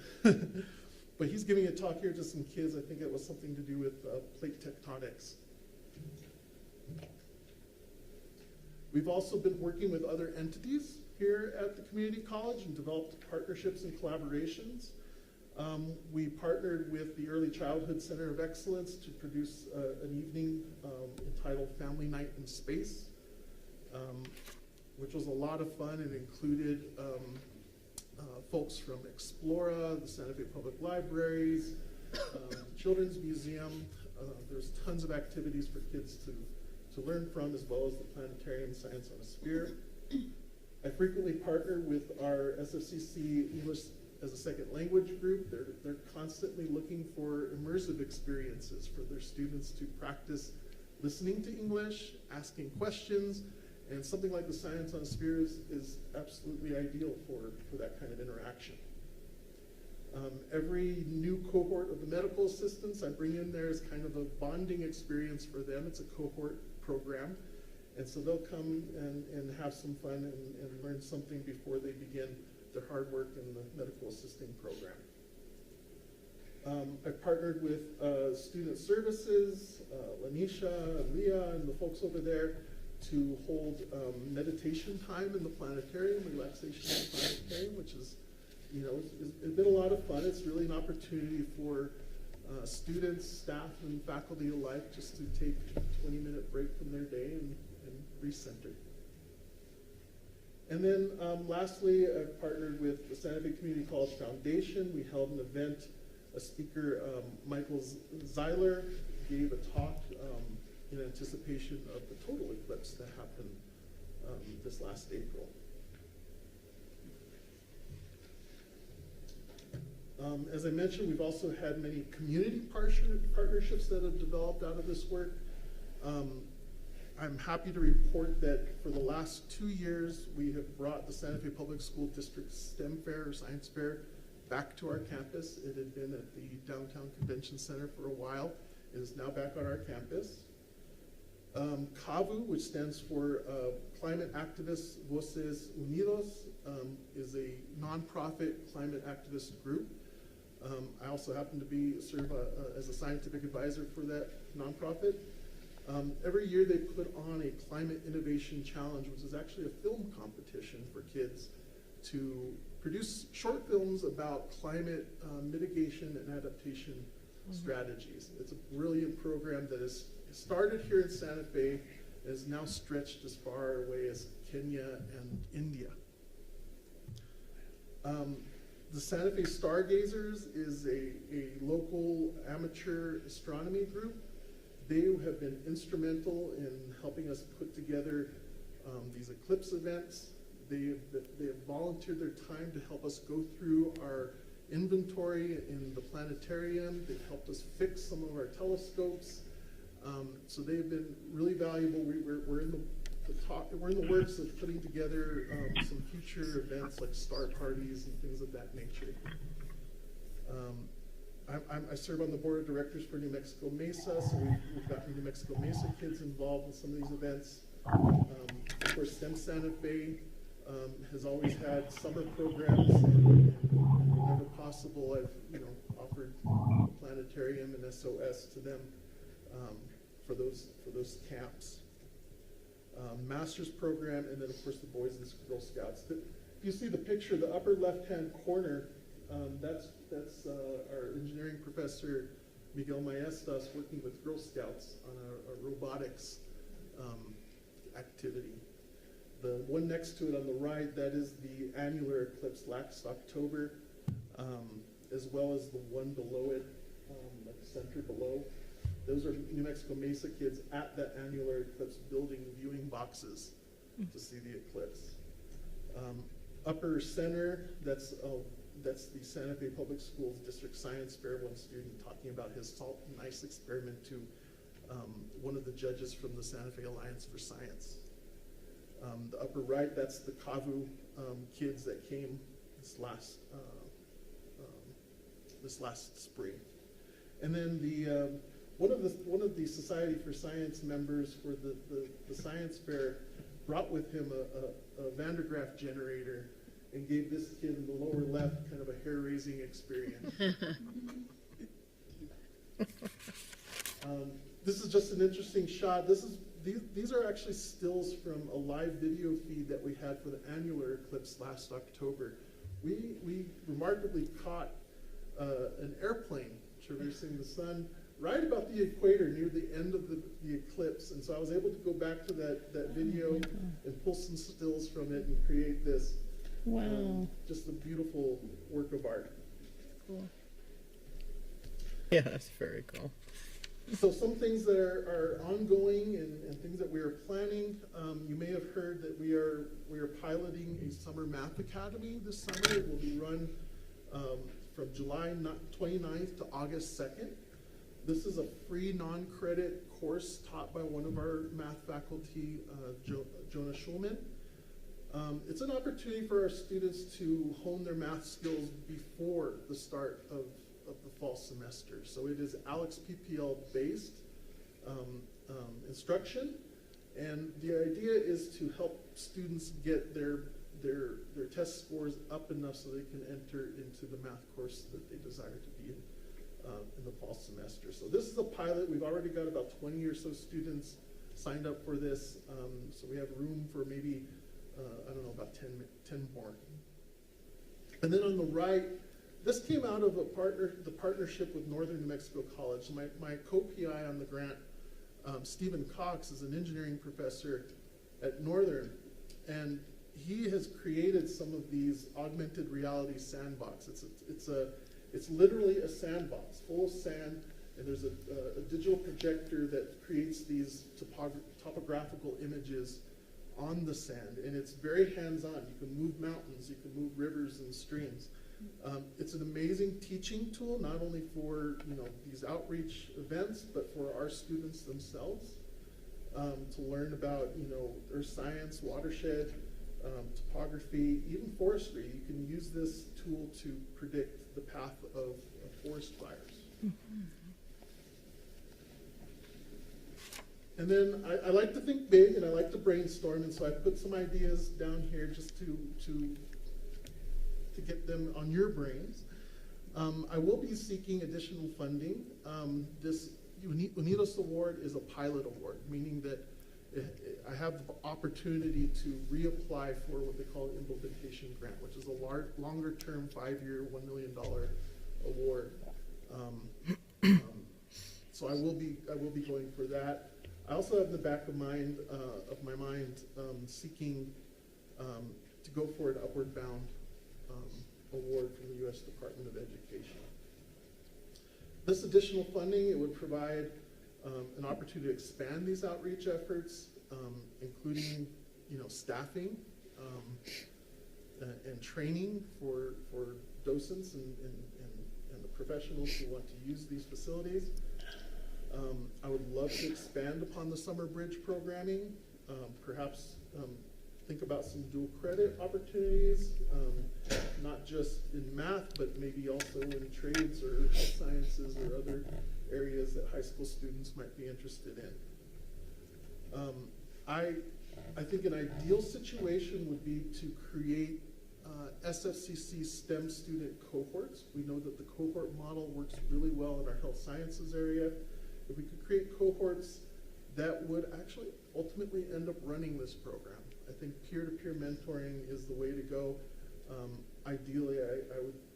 S11: But he's giving a talk here to some kids. I think it was something to do with plate tectonics. We've also been working with other entities here at the community college and developed partnerships and collaborations. We partnered with the Early Childhood Center of Excellence to produce an evening entitled Family Night in Space, which was a lot of fun. It included folks from Explora, the Santa Fe Public Libraries, Children's Museum. There's tons of activities for kids to learn from, as well as the planetarium Science on a Sphere. I frequently partner with our SFCC English as a Second Language group. They're constantly looking for immersive experiences for their students to practice listening to English, asking questions, and something like the Science on a Sphere is absolutely ideal for that kind of interaction. Every new cohort of the medical assistants I bring in there is kind of a bonding experience for them. It's a cohort program. And so they'll come and have some fun and learn something before they begin their hard work in the medical assisting program. I've partnered with student services, Lanisha and Leah and the folks over there to hold meditation time in the planetarium, relaxation in the planetarium, which is, it's been a lot of fun. It's really an opportunity for students, staff, and faculty alike just to take a 20-minute break from their day and recenter. And then lastly, I've partnered with the Santa Fe Community College Foundation. We held an event. A speaker, Michael Zeiler, gave a talk in anticipation of the total eclipse that happened this last April. As I mentioned, we've also had many community partnerships that have developed out of this work. I'm happy to report that for the last 2 years, we have brought the Santa Fe Public School District STEM Fair or Science Fair back to our campus. It had been at the Downtown Convention Center for a while. It is now back on our campus. CAVU, which stands for Climate Activists Voces Unidos, is a nonprofit climate activist group. I also happen to serve as a scientific advisor for that nonprofit. Every year they put on a climate innovation challenge, which is actually a film competition for kids to produce short films about climate mitigation and adaptation strategies. It's a brilliant program that is started here in Santa Fe and is now stretched as far away as Kenya and India. The Santa Fe Stargazers is a local amateur astronomy group. They have been instrumental in helping us put together these eclipse events. They have volunteered their time to help us go through our inventory in the planetarium. They've helped us fix some of our telescopes. So they've been really valuable. We're in the works of putting together some future events like star parties and things of that nature. I serve on the board of directors for New Mexico Mesa, so we've gotten New Mexico Mesa kids involved in some of these events. Of course, STEM Santa Fe has always had summer programs, and whenever possible, I've offered the planetarium and SOS to them for those camps. Master's program, and then of course the Boys and Girl Scouts. If you see the picture, the upper left-hand corner, that's our engineering professor Miguel Maestas working with Girl Scouts on a robotics activity. The one next to it on the right, that is the annular eclipse last October, as well as the one below it, like the center below. Those are New Mexico Mesa kids at that annular eclipse building viewing boxes to see the eclipse. Upper center, that's the Santa Fe Public Schools District Science Fair, one student talking about his salt and ice experiment to one of the judges from the Santa Fe Alliance for Science. The upper right, that's the CAVU kids that came this last spring. And then one of the Society for Science members for the science fair brought with him a Van der Graaf generator and gave this kid in the lower left kind of a hair-raising experience. This is just an interesting shot. These are actually stills from a live video feed that we had for the annular eclipse last October. We remarkably caught an airplane traversing the sun right about the equator near the end of the eclipse. And so I was able to go back to that video and pull some stills from it and create this.
S1: Wow.
S11: Just a beautiful work of art.
S1: Cool. Yeah, that's very cool.
S11: So some things that are ongoing and things that we are planning. You may have heard that we are piloting a summer math academy this summer. It will be run from July 29th to August 2nd. This is a free non-credit course taught by one of our math faculty, Jonah Schulman. It's an opportunity for our students to hone their math skills before the start of the fall semester. So it is Alex PPL based instruction, and the idea is to help students get their test scores up enough so they can enter into the math course that they desire to be in the fall semester. So this is a pilot. We've already got about 20 or so students signed up for this, so we have room for maybe about 10 more. And then on the right, this came out of the partnership with Northern New Mexico College. My co-PI on the grant, Stephen Cox, is an engineering professor at Northern, and he has created some of these augmented reality sandbox. It's literally a sandbox full of sand, and there's a digital projector that creates these topographical images on the sand, and it's very hands-on. You can move mountains, you can move rivers and streams. It's an amazing teaching tool, not only for these outreach events, but for our students themselves to learn about earth science, watershed, topography, even forestry. You can use this tool to predict the path of forest fires. And then I like to think big, and I like to brainstorm, and so I put some ideas down here just to get them on your brains. I will be seeking additional funding. This UNIDOS award is a pilot award, meaning that I have the opportunity to reapply for what they call an implementation grant, which is a longer-term 5-year, $1 million award. So I will be going for that. I also have in the back of my mind seeking to go for an Upward Bound award from the U.S. Department of Education. This additional funding, it would provide an opportunity to expand these outreach efforts, including staffing and training for docents and the professionals who want to use these facilities. I would love to expand upon the summer bridge programming, perhaps think about some dual credit opportunities, not just in math, but maybe also in trades or health sciences or other areas that high school students might be interested in. I think an ideal situation would be to create SFCC STEM student cohorts. We know that the cohort model works really well in our health sciences area. If we could create cohorts that would actually ultimately end up running this program. I think peer-to-peer mentoring is the way to go. Ideally,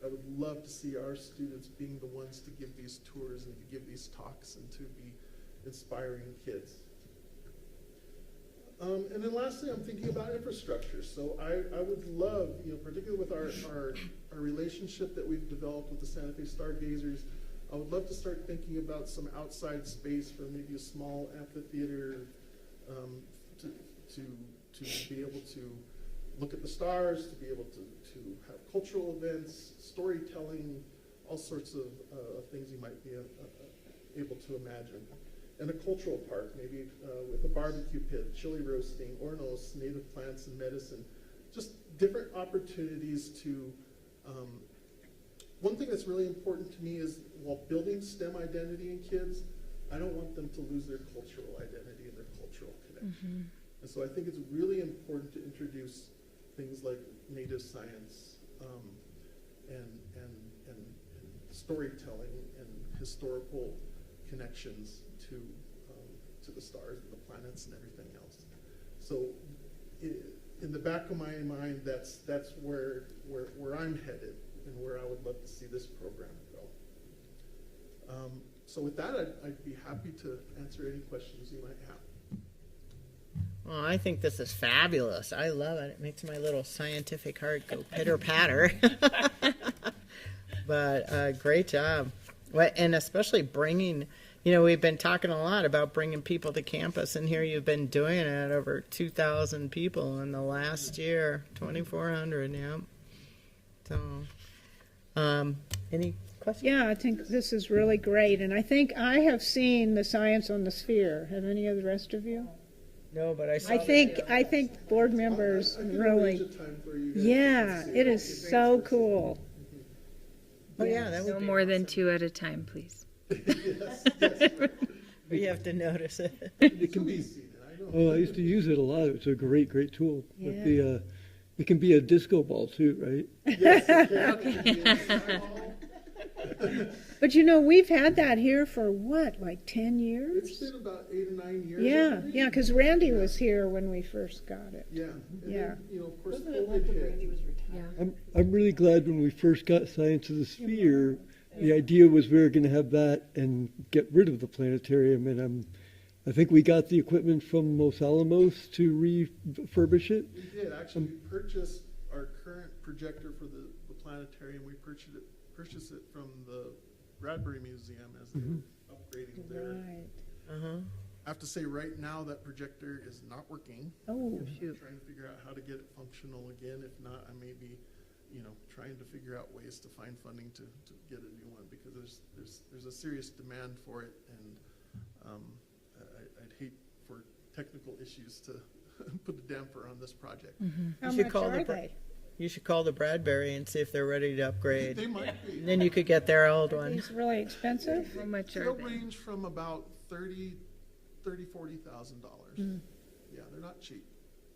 S11: I would love to see our students being the ones to give these tours and to give these talks and to be inspiring kids. And then lastly, I'm thinking about infrastructure. So I would love, particularly with our relationship that we've developed with the Santa Fe Stargazers, I would love to start thinking about some outside space for maybe a small amphitheater to be able to look at the stars, to be able to have cultural events, storytelling, all sorts of things you might be able to imagine. And a cultural park, maybe with a barbecue pit, chili roasting, ornos, native plants and medicine, just different opportunities to, one thing that's really important to me is while building STEM identity in kids, I don't want them to lose their cultural identity and their cultural connection. And so I think it's really important to introduce things like native science and storytelling and historical connections to the stars and the planets and everything else. So in the back of my mind, that's where I'm headed and where I would love to see this program go. So with that, I'd be happy to answer any questions you might have.
S1: Well, I think this is fabulous. I love it. It makes my little scientific heart go pitter-patter. But great job. And especially bringing, we've been talking a lot about bringing people to campus, and here you've been doing it, over 2,000 people in the last year, 2,400, yeah. So, any questions?
S4: Yeah, I think this is really great, and I think I have seen the Science on the Sphere. Have any of the rest of you?
S1: No, but I
S4: think board members
S11: I can
S4: really,
S11: arrange a time for you guys
S4: yeah,
S11: to see
S4: it is so cool.
S1: Oh, yeah, that
S3: No
S1: would be
S3: more than
S1: awesome.
S3: 2 at a time, please.
S11: yes.
S1: We have to notice it.
S11: It can be seated. I know.
S2: Oh, I used to use it a lot. It's a great tool.
S4: Yeah.
S2: With the, it can be a disco ball too, right?
S11: Yes, okay.
S4: But we've had that here for what, like 10 years?
S11: It's been about 8 or 9 years.
S4: Yeah, yeah, because Randy was here when we first got it.
S11: Yeah. And
S4: Yeah.
S11: Then, of course, COVID hit.
S2: I'm really glad when we first got Science of the Sphere, the idea was we were going to have that and get rid of the planetarium. And I think we got the equipment from Los Alamos to refurbish it.
S11: We did. Actually, we purchased our current projector for the planetarium. We purchased it from the Bradbury Museum as they were upgrading their.
S4: Right.
S11: I have to say, right now that projector is not working.
S4: Oh,
S11: I'm
S3: shoot.
S11: trying to figure out how to get it functional again. If not, I may be trying to figure out ways to find funding to get a new one, because there's a serious demand for it, and I'd hate for technical issues to put a damper on this project.
S4: How
S1: You should
S4: much
S1: call
S4: are
S1: the-
S4: they?
S1: You should call the Bradbury and see if they're ready to upgrade.
S11: They might be.
S1: Then you could get their old
S4: Are
S1: one.
S4: these really expensive?
S3: How much are
S11: They'll
S3: they?
S11: range from about $40,000. Yeah, they're not cheap.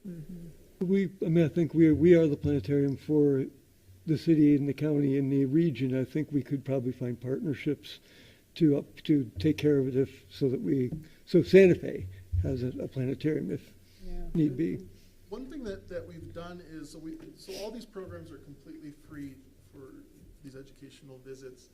S2: I think we are the planetarium for the city and the county and the region. I think we could probably find partnerships to take care of it so Santa Fe has a planetarium if need be.
S11: One thing that we've done is, so all these programs are completely free for these educational visits,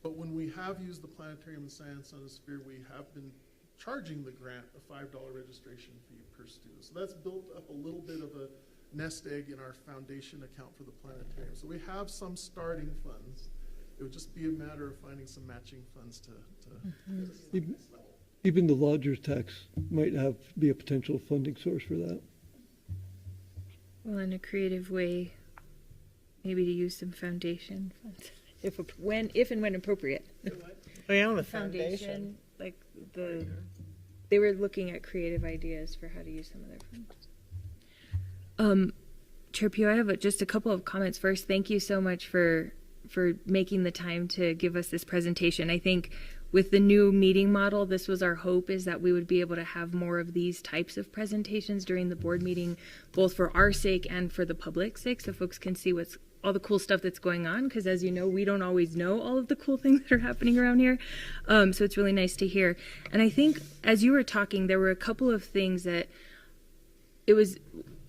S11: but when we have used the planetarium and science on the sphere, we have been charging the grant a $5 registration fee per student. So that's built up a little bit of a nest egg in our foundation account for the planetarium. So we have some starting funds. It would just be a matter of finding some matching funds to get us to the next level.
S2: Even the lodger's tax might be a potential funding source for that.
S3: Well, in a creative way, maybe to use some foundation funds, if and when appropriate.
S1: Oh, yeah, the foundation.
S3: Foundation, like they were looking at creative ideas for how to use some of their funds. Chair Pugh, I have just a couple of comments. First, thank you so much for making the time to give us this presentation. I think with the new meeting model, this was our hope, is that we would be able to have more of these types of presentations during the board meeting, both for our sake and for the public's sake, so folks can see all the cool stuff that's going on, because as you know, we don't always know all of the cool things that are happening around here. So it's really nice to hear. And I think as you were talking, there were a couple of things that it was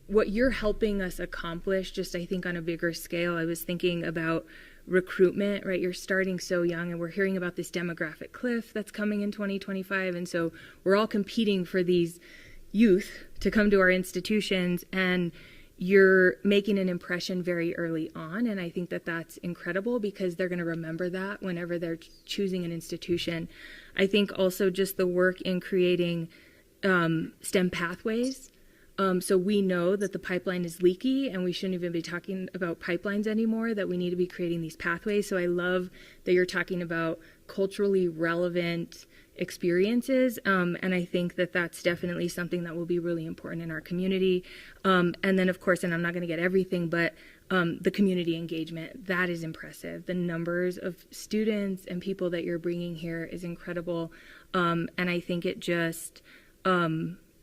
S3: what you're helping us accomplish, just I think on a bigger scale. I was thinking about recruitment, right? You're starting so young, and we're hearing about this demographic cliff that's coming in 2025. And so we're all competing for these youth to come to our institutions, and you're making an impression very early on. And I think that that's incredible, because they're going to remember that whenever they're choosing an institution. I think also just the work in creating STEM pathways. So we know that the pipeline is leaky, and we shouldn't even be talking about pipelines anymore, that we need to be creating these pathways. So I love that you're talking about culturally relevant experiences, and I think that that's definitely something that will be really important in our community. And then, of course, and I'm not going to get everything, but the community engagement, that is impressive. The numbers of students and people that you're bringing here is incredible, and I think it just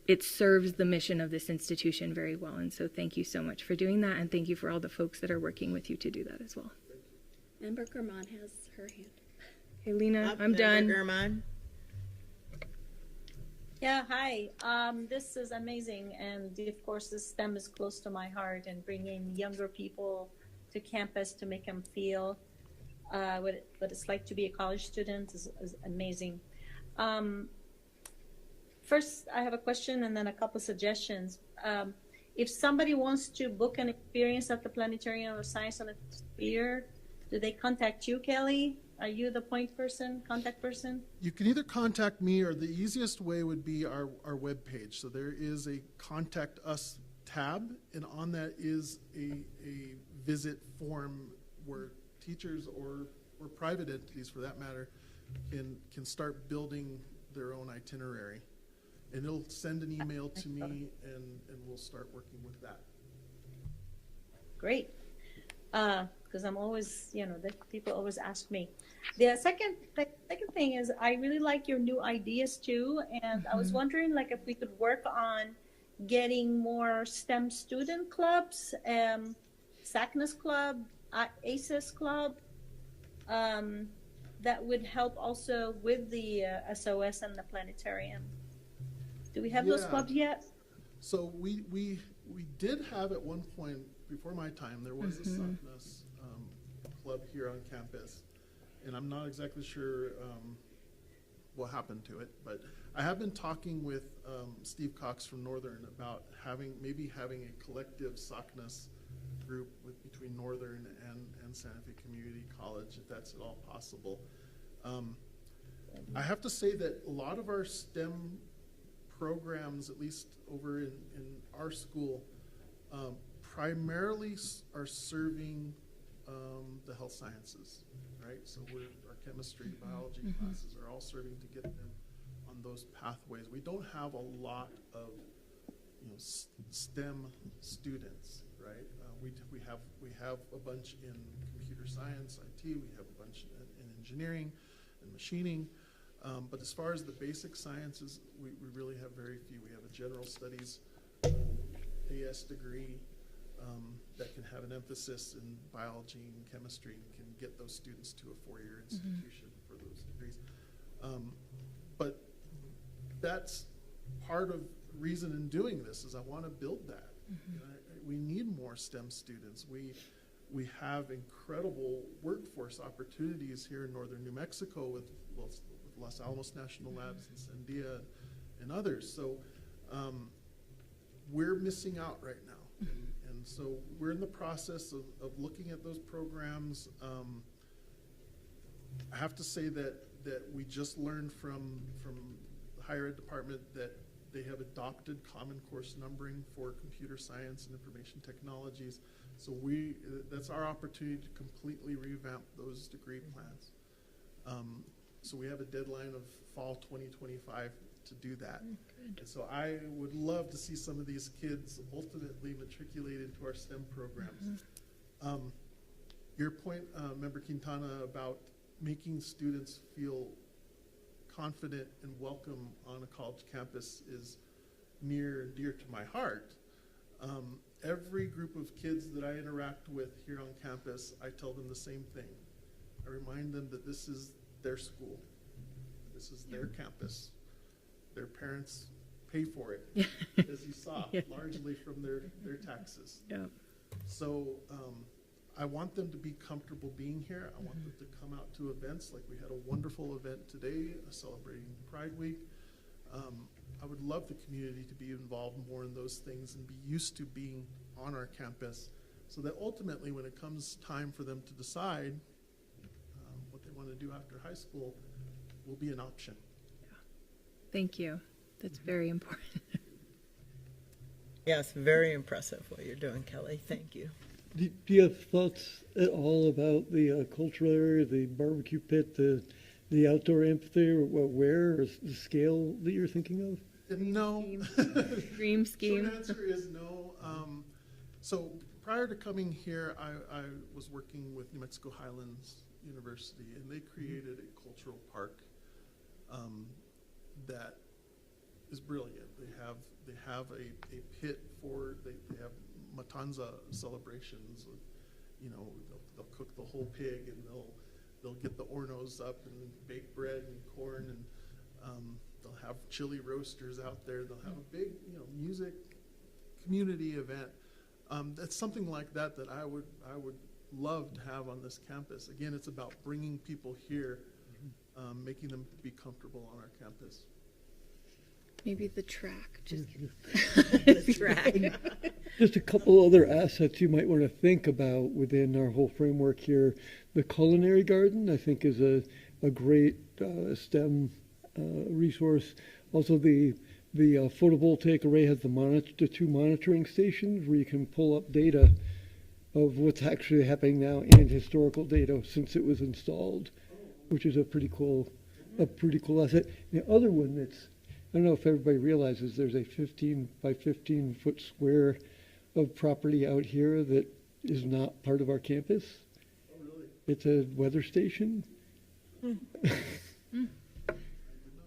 S3: it serves the mission of this institution very well. And so thank you so much for doing that, and thank you for all the folks that are working with you to do that as well.
S5: Member Gurman has her hand.
S3: Hey, Lena, I'm
S1: Member
S3: done.
S1: Gurman.
S6: Yeah, hi. This is amazing, and of course, this STEM is close to my heart, and bringing younger people to campus to make them feel what it's like to be a college student is amazing. First, I have a question and then a couple suggestions. If somebody wants to book an experience at the planetarium or Science on the Sphere, do they contact you, Kelly? Are you the contact person?
S11: You can either contact me, or the easiest way would be our webpage. So there is a Contact Us tab, and on that is a visit form where teachers or private entities, for that matter, can start building their own itinerary. And it'll send an email to me, and we'll start working with that.
S6: Great. Because I'm always, the people always ask me. The second thing is, I really like your new ideas too, and I was wondering, like, if we could work on getting more STEM student clubs, SACNAS Club, ACES Club, that would help also with the SOS and the planetarium. Do we have those clubs yet?
S11: So we did have at one point, before my time, there was a SACNAS club here on campus. And I'm not exactly sure what happened to it, but I have been talking with Steve Cox from Northern about maybe having a collective SACNAS group between Northern and Santa Fe Community College, if that's at all possible. I have to say that a lot of our STEM programs, at least over in our school, primarily are serving the health sciences, right? So our chemistry, biology classes are all serving to get them on those pathways. We don't have a lot of STEM students, right? We have a bunch in computer science, IT. We have a bunch in engineering and machining. But as far as the basic sciences, we really have very few. We have a general studies AS degree that can have an emphasis in biology and chemistry and can get those students to a four-year institution for those degrees. But that's part of reason in doing this is I want to build that. We need more STEM students. We have incredible workforce opportunities here in northern New Mexico with Los Alamos National Labs and Sandia and others. So we're missing out right now. And so we're in the process of looking at those programs. I have to say that we just learned from the higher ed department that they have adopted common course numbering for computer science and information technologies. So that's our opportunity to completely revamp those degree plans. So we have a deadline of fall 2025 to do that. And so I would love to see some of these kids ultimately matriculate into our STEM programs. Your point, Member Quintana, about making students feel confident and welcome on a college campus is near and dear to my heart. Every group of kids that I interact with here on campus, I tell them the same thing. I remind them that this is their school. This is their campus. Their parents pay for it, as you saw, largely from their taxes.
S4: Yeah.
S11: So I want them to be comfortable being here. I want them to come out to events like we had a wonderful event today celebrating Pride Week. I would love the community to be involved more in those things and be used to being on our campus so that ultimately when it comes time for them to decide what they want to do after high school will be an option.
S3: Thank you. That's very important.
S1: Yes, very impressive what you're doing, Kelly. Thank you.
S2: Do you have thoughts at all about the cultural area, the barbecue pit, the outdoor amphitheater, where, or the scale that you're thinking of?
S11: No.
S3: Dream scheme.
S11: Short answer is no. So prior to coming here, I was working with New Mexico Highlands University, and they created a cultural park that is brilliant. They have a pit for they have matanza celebrations. They'll cook the whole pig, and they'll get the hornos up and bake bread and corn, and they'll have chili roasters out there. They'll have a big music community event. That's something like that I would love to have on this campus. Again, it's about bringing people here, making them be comfortable on our campus.
S3: Maybe the track. Just
S1: The track.
S2: Just a couple other assets you might want to think about within our whole framework here. The culinary garden, I think, is a great STEM resource. Also, the photovoltaic array has the two monitoring stations where you can pull up data of what's actually happening now and historical data since it was installed, which is a pretty cool asset. The other one that's, I don't know if everybody realizes, there's a 15 by 15 foot square of property out here that is not part of our campus.
S11: Oh, really?
S2: It's a weather station.
S11: I did not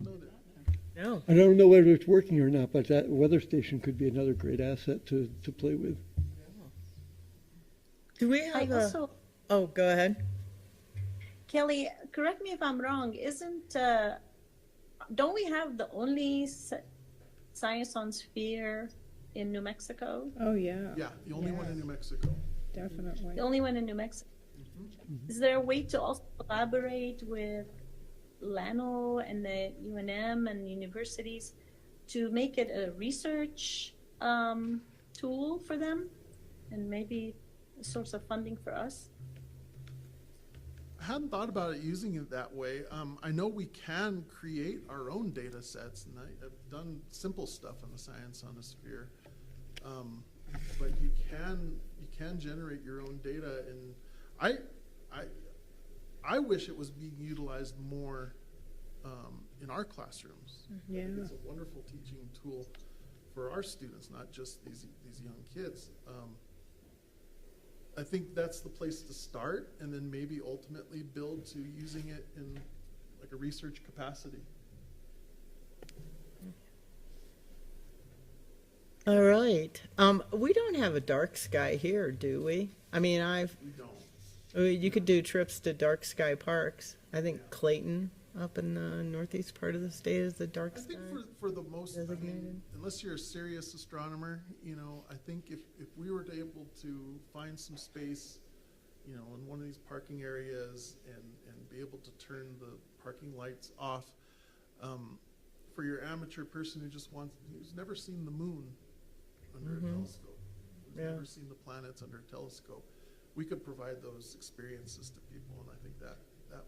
S11: know that.
S1: No.
S2: I don't know whether it's working or not, but that weather station could be another great asset to play with.
S1: Do we have
S6: also,
S1: Oh, go ahead.
S6: Kelly, correct me if I'm wrong, don't we have the only science on sphere in New Mexico?
S4: Oh, yeah.
S11: Yeah, the only one in New Mexico.
S4: Definitely.
S6: The only one in New Mexico. Is there a way to also collaborate with Llano and the UNM and universities to make it a research tool for them and maybe a source of funding for us?
S11: I hadn't thought about it using it that way. I know we can create our own data sets, and I've done simple stuff on the science on the sphere. But you can can generate your own data, and I wish it was being utilized more in our classrooms.
S4: Yeah.
S11: I think it's a wonderful teaching tool for our students, not just these young kids. I think that's the place to start, and then maybe ultimately build to using it in like a research capacity.
S1: All right. We don't have a dark sky here, do we? I mean,
S11: We don't.
S1: you could do trips to dark sky parks. I think Clayton up in the northeast part of the state is the dark
S11: I
S1: sky.
S11: think for the most, I mean,
S1: Designated.
S11: unless you're a serious astronomer, I think if we were able to find some space, in one of these parking areas and be able to turn the parking lights off, for your amateur person who's never seen the moon under a telescope, who's
S1: Yeah.
S11: never seen the planets under a telescope, we could provide those experiences to people, and I think that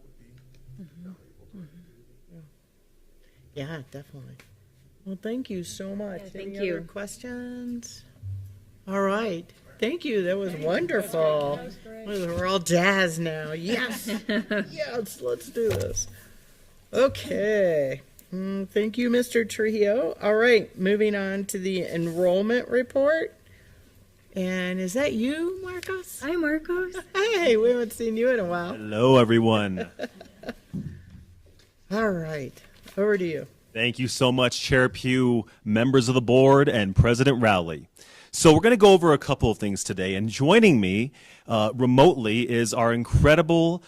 S11: would be valuable to our community.
S1: Yeah, definitely. Well, thank you so much.
S3: Yeah, thank
S1: Any
S3: you.
S1: other questions? All right. Thank you. That was wonderful. We're all jazzed now. Yes. Yes, let's do this. Okay. Thank you, Mr. Trujillo. All right, moving on to the enrollment report. And is that you, Marcos?
S3: Hi, Marcos.
S1: Hey, we haven't seen you in a while.
S12: Hello, everyone.
S1: All right, over to you.
S12: Thank you so much, Chair Pugh, members of the board, and President Rowley. So we're going to go over a couple of things today, and joining me remotely is our incredible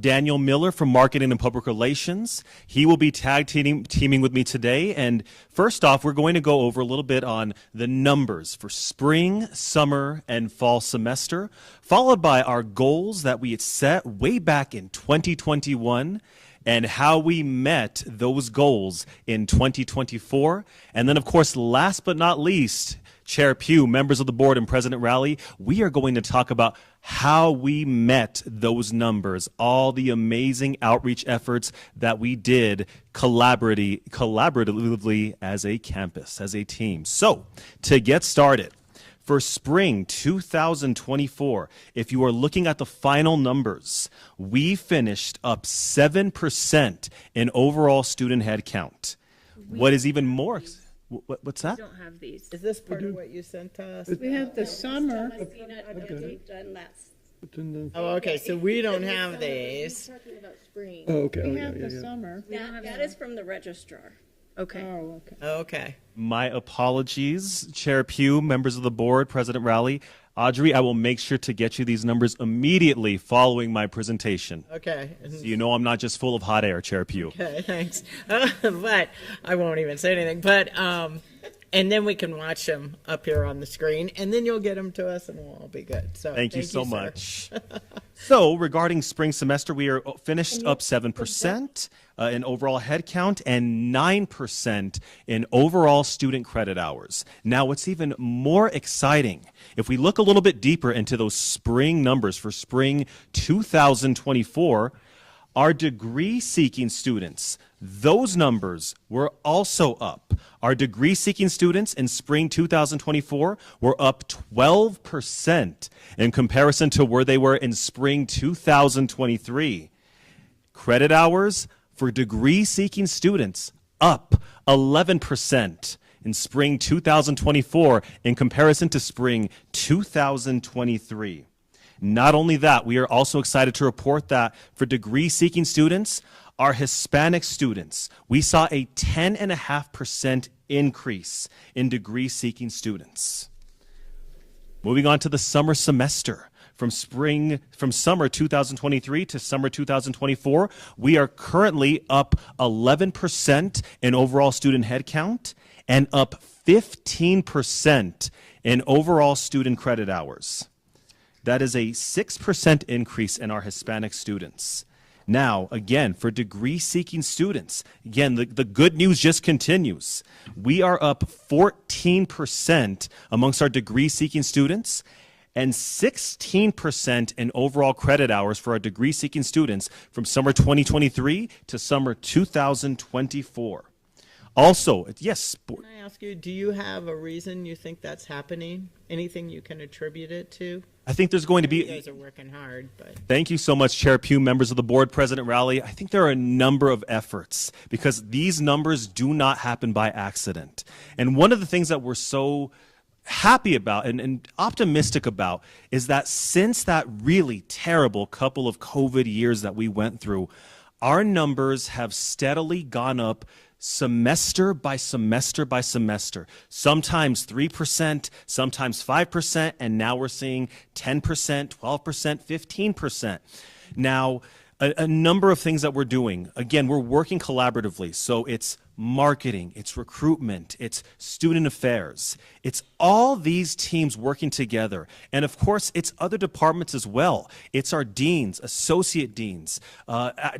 S12: Daniel Miller from Marketing and Public Relations. He will be tag teaming with me today, and first off, we're going to go over a little bit on the numbers for spring, summer, and fall semester, followed by our goals that we had set way back in 2021, and how we met those goals in 2024. And then, of course, last but not least, Chair Pugh, members of the board, and President Rowley, we are going to talk about how we met those numbers, all the amazing outreach efforts that we did collaboratively as a campus, as a team. So, to get started, for spring 2024, if you are looking at the final numbers, we finished up 7% in overall student head count. What is even more... What's that?
S3: We don't have these.
S1: Is this part of what you sent us?
S4: We have the summer.
S5: I've seen it, I've done that.
S2: It's in the,
S1: Oh, okay, so we don't have these.
S5: Talking about spring.
S2: oh, okay.
S4: We
S2: Oh,
S4: have
S2: yeah,
S4: the
S2: yeah.
S4: summer.
S5: That is from the registrar.
S3: Okay.
S4: Oh, okay.
S1: Okay.
S12: My apologies, Chair Pugh, members of the board, President Rowley. Audrey, I will make sure to get you these numbers immediately following my presentation.
S1: Okay.
S12: So you know I'm not just full of hot air, Chair Pugh.
S1: Okay, thanks. But I won't even say anything. But and then we can watch them up here on the screen, and then you'll get them to us, and we'll all be good. So
S12: Thank you so
S1: sir.
S12: much. So regarding spring semester, we are finished up 7% in overall headcount and 9% in overall student credit hours. Now, what's even more exciting, if we look a little bit deeper into those spring numbers for spring 2024, our degree-seeking students, those numbers were also up. Our degree-seeking students in spring 2024 were up 12% in comparison to where they were in spring 2023. Credit hours for degree-seeking students up 11% in spring 2024 in comparison to spring 2023. Not only that, we are also excited to report that for degree-seeking students, our Hispanic students, we saw a 10.5% increase in degree-seeking students. Moving on to the summer semester. From summer 2023 to summer 2024, we are currently up 11% in overall student headcount and up 15% in overall student credit hours. That is a 6% increase in our Hispanic students. Now, again, for degree-seeking students, again, the good news just continues. We are up 14% amongst our degree-seeking students and 16% in overall credit hours for our degree-seeking students from summer 2023 to summer 2024. Also, yes,
S1: Can I ask you, do you have a reason you think that's happening? Anything you can attribute it to?
S12: I think there's going to
S1: You
S12: be.
S1: guys are working hard, but.
S12: Thank you so much, Chair Pugh, members of the board, President Rowley. I think there are a number of efforts because these numbers do not happen by accident. And one of the things that we're so happy about and optimistic about is that since that really terrible couple of COVID years that we went through, our numbers have steadily gone up semester by semester by semester, sometimes 3%, sometimes 5%, and now we're seeing 10%, 12%, 15%. Now, a number of things that we're doing. Again, we're working collaboratively. So it's marketing, it's recruitment, it's student affairs. It's all these teams working together. And of course, it's other departments as well. It's our deans, associate deans,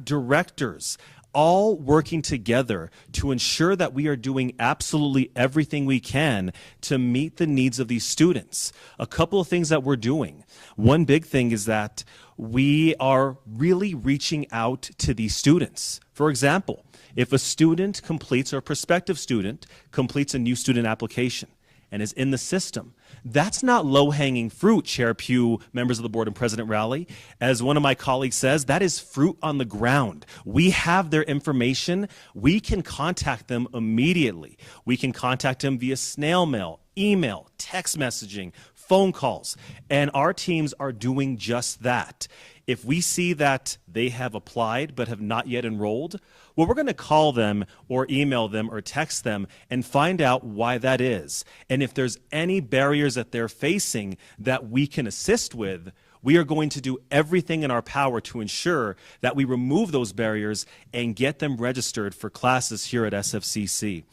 S12: directors, all working together to ensure that we are doing absolutely everything we can to meet the needs of these students. A couple of things that we're doing. One big thing is that we are really reaching out to these students. For example, if a student completes, or a prospective student completes a new student application and is in the system, that's not low-hanging fruit, Chair Pugh, members of the board, and President Rowley. As one of my colleagues says, that is fruit on the ground. We have their information. We can contact them immediately. We can contact them via snail mail, email, text messaging, phone calls, and our teams are doing just that. If we see that they have applied but have not yet enrolled, well, we're going to call them or email them or text them and find out why that is. And if there's any barriers that they're facing that we can assist with, we are going to do everything in our power to ensure that we remove those barriers and get them registered for classes here at SFCC.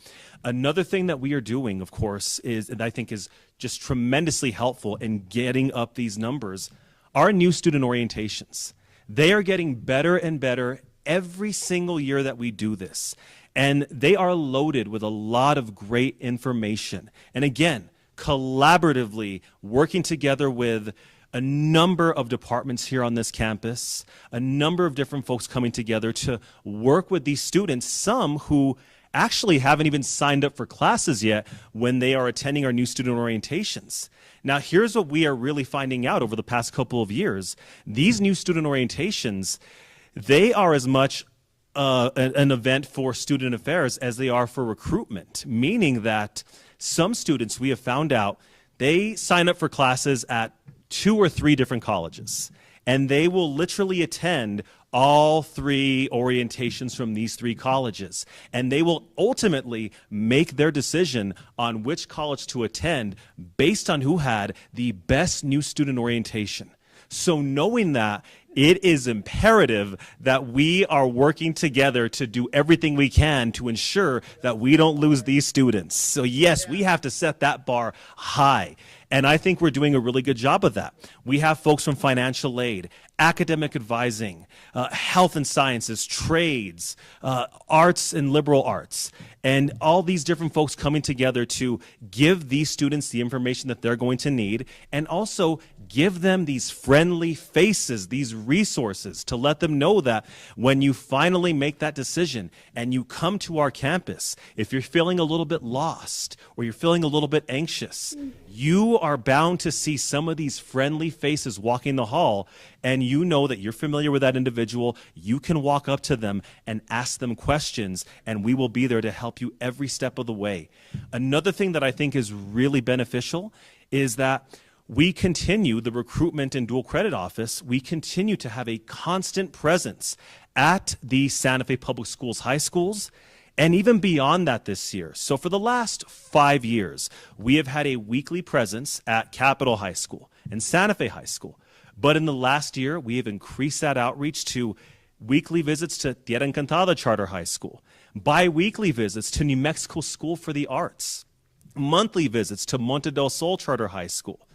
S12: Another thing that we are doing, of course, is, and I think is just tremendously helpful in getting up these numbers, are new student orientations. They are getting better and better every single year that we do this. And they are loaded with a lot of great information. And again, collaboratively working together with a number of departments here on this campus, a number of different folks coming together to work with these students, some who actually haven't even signed up for classes yet when they are attending our new student orientations. Now, here's what we are really finding out over the past couple of years. These new student orientations, they are as much an event for student affairs as they are for recruitment, meaning that some students, we have found out, they sign up for classes at 2 or 3 different colleges, and they will literally attend all 3 orientations from these 3 colleges. And they will ultimately make their decision on which college to attend based on who had the best new student orientation. So knowing that, it is imperative that we are working together to do everything we can to ensure that we don't lose these students. So yes, we have to set that bar high. And I think we're doing a really good job of that. We have folks from financial aid, academic advising, health and sciences, trades, arts and liberal arts, and all these different folks coming together to give these students the information that they're going to need, and also give them these friendly faces, these resources to let them know that when you finally make that decision and you come to our campus, if you're feeling a little bit lost or you're feeling a little bit anxious, you are bound to see some of these friendly faces walking the hall, and you know that you're familiar with that individual. You can walk up to them and ask them questions, and we will be there to help you every step of the way. Another thing that I think is really beneficial is that we continue the recruitment and dual credit office. We continue to have a constant presence at the Santa Fe Public Schools high schools, and even beyond that this year. So for the last 5 years, we have had a weekly presence at Capitol High School and Santa Fe High School. But in the last year, we have increased that outreach to weekly visits to Tierra Encantada Charter High School, bi-weekly visits to New Mexico School for the Arts, monthly visits to Monte del Sol Charter High School.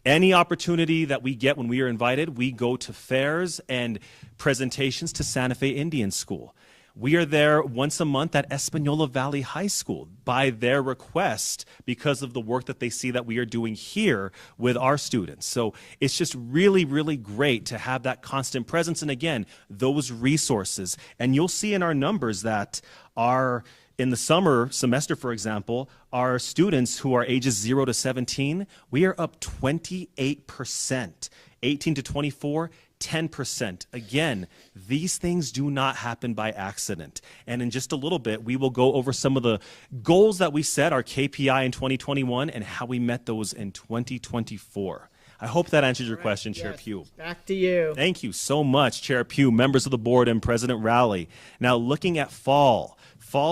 S12: Any opportunity that we get when we are invited, we go to fairs and presentations to Santa Fe Indian School. We are there once a month at Espanola Valley High School by their request because of the work that they see that we are doing here with our students. So it's just really, really great to have that constant presence. And again, those resources. And you'll see in our numbers that our in the summer semester, for example, our students who are ages 0 to 17, we are up 28%. 18 to 24, 10%. Again, these things do not happen by accident. And in just a little bit, we will go over some of the goals that we set, our KPI in 2021, and how we met those in 2024. I hope that answers your question, Chair
S1: Yes,
S12: Pugh.
S1: back to you.
S12: Thank you so much, Chair Pugh, members of the board, and President Rowley. Now, looking at fall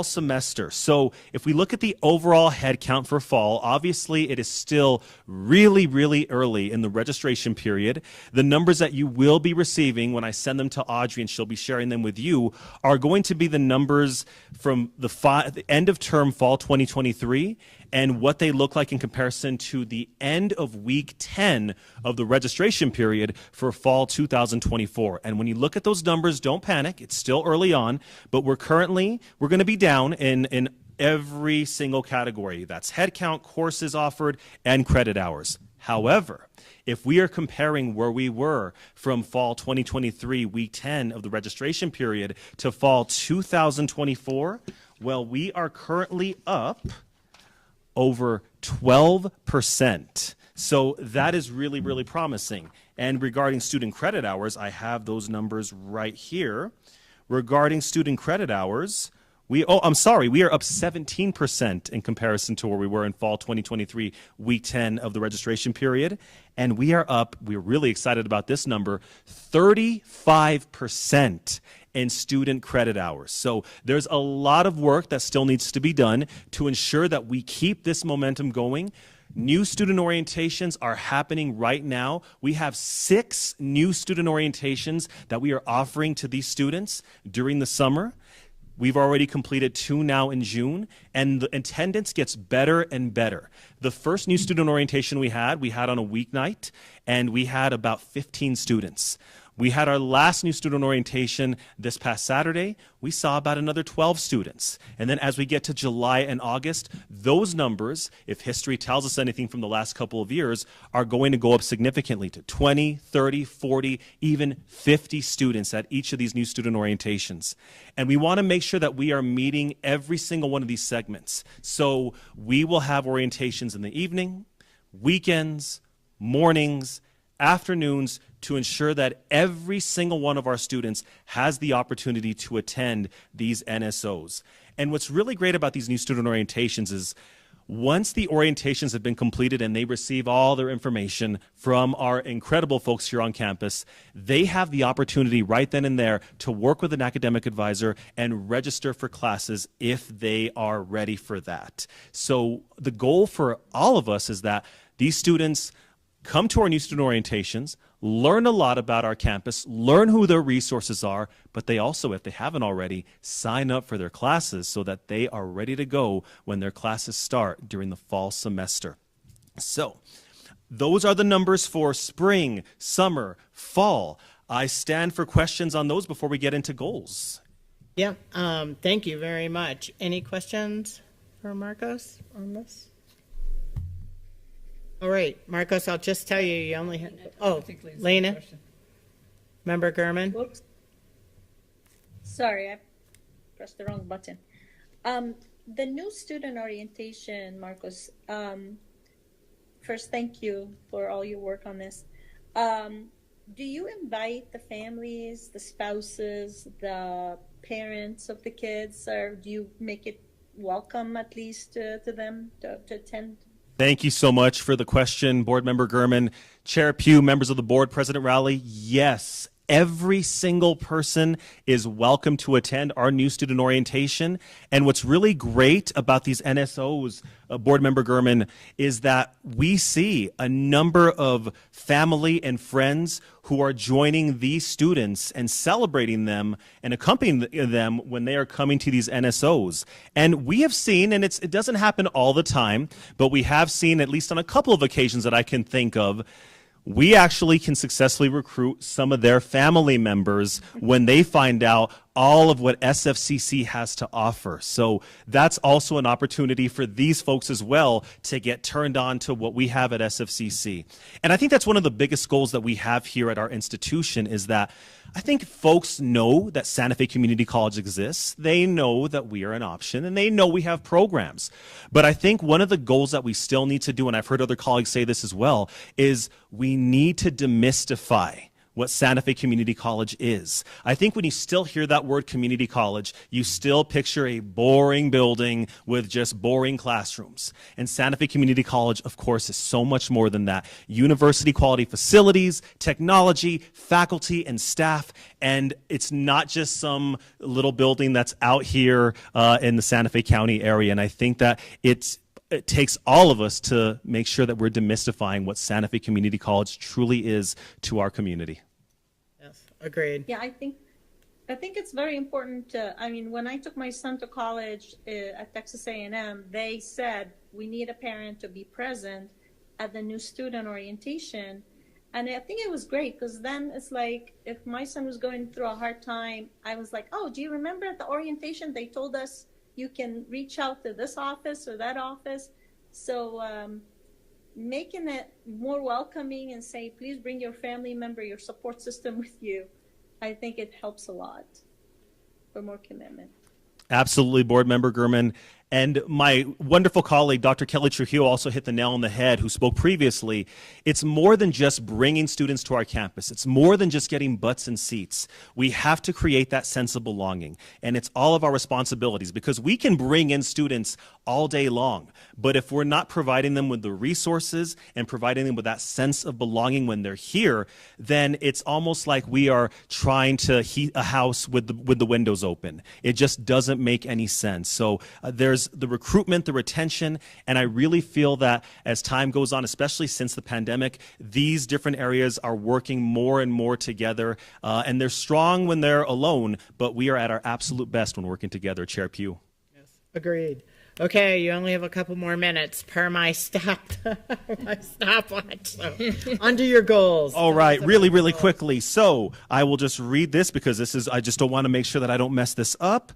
S12: semester. So if we look at the overall head count for fall, obviously it is still really, really early in the registration period. The numbers that you will be receiving when I send them to Audrey and she'll be sharing them with you are going to be the numbers from the end of term fall 2023 and what they look like in comparison to the end of week 10 of the registration period for fall 2024. And when you look at those numbers, don't panic. It's still early on, but we're going to be down in every single category. That's head count, courses offered, and credit hours. However, if we are comparing where we were from fall 2023, week 10 of the registration period, to fall 2024, well, we are currently up over 12%. So that is really, really promising. And regarding student credit hours, I have those numbers right here. Regarding student credit hours, we are up 17% in comparison to where we were in fall 2023, week 10 of the registration period. And we're really excited about this number, 35% in student credit hours. So there's a lot of work that still needs to be done to ensure that we keep this momentum going. New student orientations are happening right now. We have 6 new student orientations that we are offering to these students during the summer. We've already completed 2 now in June, and the attendance gets better and better. The first new student orientation we had on a weeknight, and we had about 15 students. We had our last new student orientation this past Saturday. We saw about another 12 students. And then as we get to July and August, those numbers, if history tells us anything from the last couple of years, are going to go up significantly to 20, 30, 40, even 50 students at each of these new student orientations. And we want to make sure that we are meeting every single one of these segments. So we will have orientations in the evening, weekends, mornings, afternoons, to ensure that every single one of our students has the opportunity to attend these NSOs. And what's really great about these new student orientations is once the orientations have been completed and they receive all their information from our incredible folks here on campus, they have the opportunity right then and there to work with an academic advisor and register for classes if they are ready for that. So the goal for all of us is that these students come to our new student orientations, learn a lot about our campus, learn who their resources are, but they also, if they haven't already, sign up for their classes so that they are ready to go when their classes start during the fall semester. So, those are the numbers for spring, summer, fall. I stand for questions on those before we get into goals.
S1: Yeah, thank you very much. Any questions for Marcos on this? All right, Marcos, I'll just tell you, you only had, Lena? Member Gurman?
S6: Whoops. Sorry, I pressed the wrong button. The new student orientation, Marcos, first, thank you for all your work on this. Do you invite the families, the spouses, the parents of the kids, or do you make it welcome at least to them to attend?
S12: Thank you so much for the question, Board Member Gurman. Chair Pugh, members of the board, President Rowley, yes, every single person is welcome to attend our new student orientation. And what's really great about these NSOs, Board Member Gurman, is that we see a number of family and friends who are joining these students and celebrating them and accompanying them when they are coming to these NSOs. And we have seen, and it doesn't happen all the time, but we have seen, at least on a couple of occasions that I can think of, we actually can successfully recruit some of their family members when they find out all of what SFCC has to offer. So that's also an opportunity for these folks as well to get turned on to what we have at SFCC. And I think that's one of the biggest goals that we have here at our institution is that I think folks know that Santa Fe Community College exists. They know that we are an option, and they know we have programs. But I think one of the goals that we still need to do, and I've heard other colleagues say this as well, is we need to demystify what Santa Fe Community College is. I think when you still hear that word community college, you still picture a boring building with just boring classrooms. And Santa Fe Community College, of course, is so much more than that. University quality facilities, technology, faculty, and staff. And it's not just some little building that's out here in the Santa Fe County area. And I think that it takes all of us to make sure that we're demystifying what Santa Fe Community College truly is to our community.
S1: Yes, agreed.
S6: Yeah, I think it's very important. I mean, when I took my son to college at Texas A&M, they said we need a parent to be present at the new student orientation. And I think it was great because then it's like if my son was going through a hard time, I was like, oh, do you remember at the orientation they told us you can reach out to this office or that office? So making it more welcoming and say, please bring your family member, your support system with you, I think it helps a lot for more commitment.
S12: Absolutely, Board Member Gurman. And my wonderful colleague, Dr. Kelly Trujillo, also hit the nail on the head, who spoke previously. It's more than just bringing students to our campus. It's more than just getting butts and seats. We have to create that sense of belonging. And it's all of our responsibilities because we can bring in students all day long. But if we're not providing them with the resources and providing them with that sense of belonging when they're here, then it's almost like we are trying to heat a house with the windows open. It just doesn't make any sense. So there's the recruitment, the retention, and I really feel that as time goes on, especially since the pandemic, these different areas are working more and more together, and they're strong when they're alone, but we are at our absolute best when working together, Chair Pugh.
S1: Yes, agreed. Okay, you only have a couple more minutes per my stopwatch. So, onto your goals.
S12: All right, really quickly. So I will just read this because I just don't want to make sure that I don't mess this up.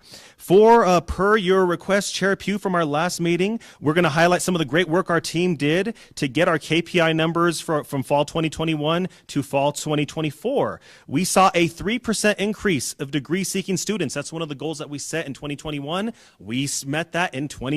S12: Per your request, Chair Pugh, from our last meeting, we're going to highlight some of the great work our team did to get our KPI numbers from fall 2021 to fall 2024. We saw a 3% increase of degree-seeking students. That's one of the goals that we set in 2021. We met that in 2024.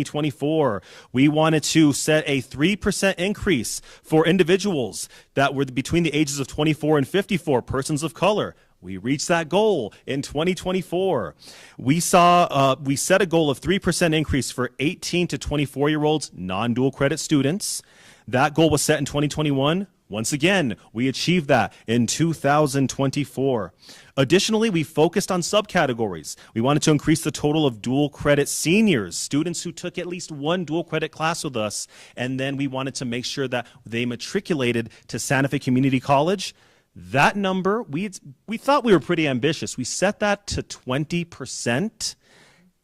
S12: We wanted to set a 3% increase for individuals that were between the ages of 24 and 54, persons of color. We reached that goal in 2024. We set a goal of 3% increase for 18 to 24-year-olds non-dual credit students. That goal was set in 2021. Once again, we achieved that in 2024. Additionally, we focused on subcategories. We wanted to increase the total of dual credit seniors, students who took at least one dual credit class with us, and then we wanted to make sure that they matriculated to Santa Fe Community College. That number, we thought we were pretty ambitious. We set that to 20%.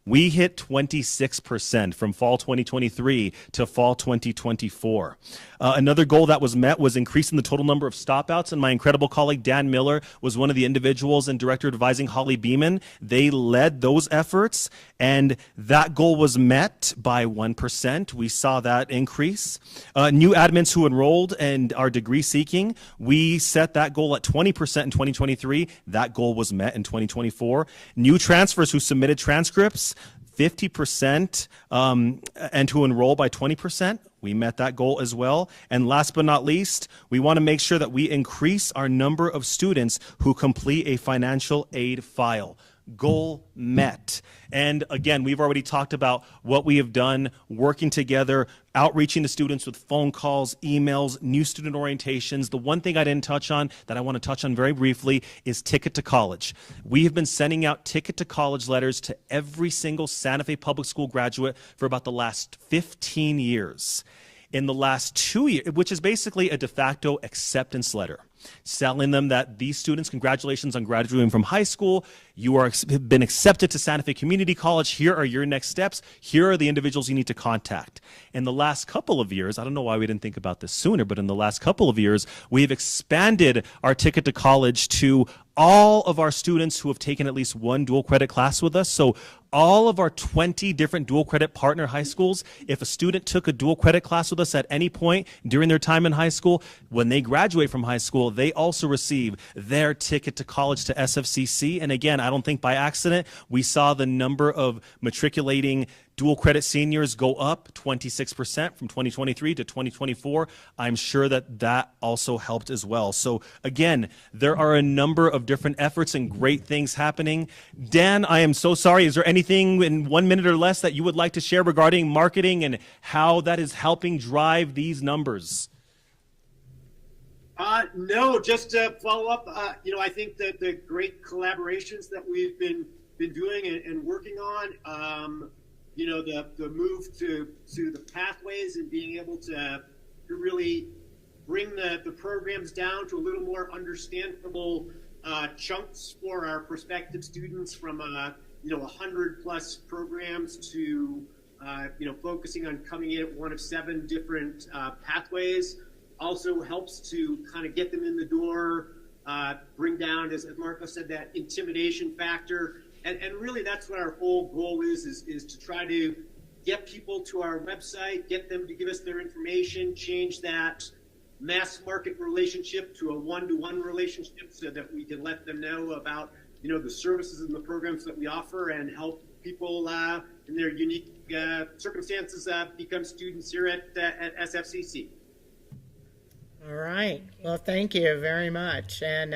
S12: We hit 26% from fall 2023 to fall 2024. Another goal that was met was increasing the total number of stop-outs, and my incredible colleague Dan Miller was one of the individuals and director advising Holly Beeman. They led those efforts, and that goal was met by 1%. We saw that increase. New admins who enrolled and are degree-seeking, we set that goal at 20% in 2023. That goal was met in 2024. New transfers who submitted transcripts, 50%, and to enroll by 20%. We met that goal as well. And last but not least, we want to make sure that we increase our number of students who complete a financial aid file. Goal met. And again, we've already talked about what we have done, working together, outreaching to students with phone calls, emails, new student orientations. The one thing I didn't touch on that I want to touch on very briefly is Ticket to College. We have been sending out Ticket to College letters to every single Santa Fe Public School graduate for about the last 15 years. In the last 2 years, which is basically a de facto acceptance letter, telling them that these students, congratulations on graduating from high school. You have been accepted to Santa Fe Community College. Here are your next steps. Here are the individuals you need to contact. In the last couple of years, I don't know why we didn't think about this sooner, but in the last couple of years, we have expanded our Ticket to College to all of our students who have taken at least one dual credit class with us. So all of our 20 different dual credit partner high schools, if a student took a dual credit class with us at any point during their time in high school, when they graduate from high school, they also receive their ticket to college to SFCC. And again, I don't think by accident, we saw the number of matriculating dual credit seniors go up 26% from 2023 to 2024. I'm sure that that also helped as well. So again, there are a number of different efforts and great things happening. Dan, I am so sorry. Is there anything in 1 minute or less that you would like to share regarding marketing and how that is helping drive these numbers?
S13: No, just to follow up, I think that the great collaborations that we've been doing and working on, the move to the pathways and being able to really bring the programs down to a little more understandable chunks for our prospective students from 100 plus programs to focusing on coming in at one of 7 different pathways also helps to kind of get them in the door, bring down, as Marco said, that intimidation factor. And really that's what our whole goal is to try to get people to our website, get them to give us their information, change that mass market relationship to a one-to-one relationship so that we can let them know about, the services and the programs that we offer and help people in their unique circumstances become students here at SFCC.
S1: All right. Well, thank you very much. And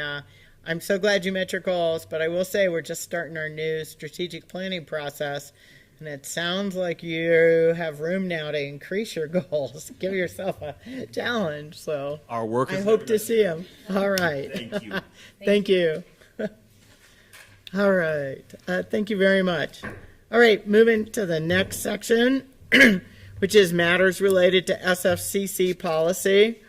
S1: I'm so glad you met your goals, but I will say we're just starting our new strategic planning process, and it sounds like you have room now to increase your goals. Give yourself a challenge. So
S12: Our work is
S1: I hope to see them. All right.
S12: Thank you.
S1: Thank you. All right. Thank you very much. All right. Moving to the next section, which is matters related to SFCC policy.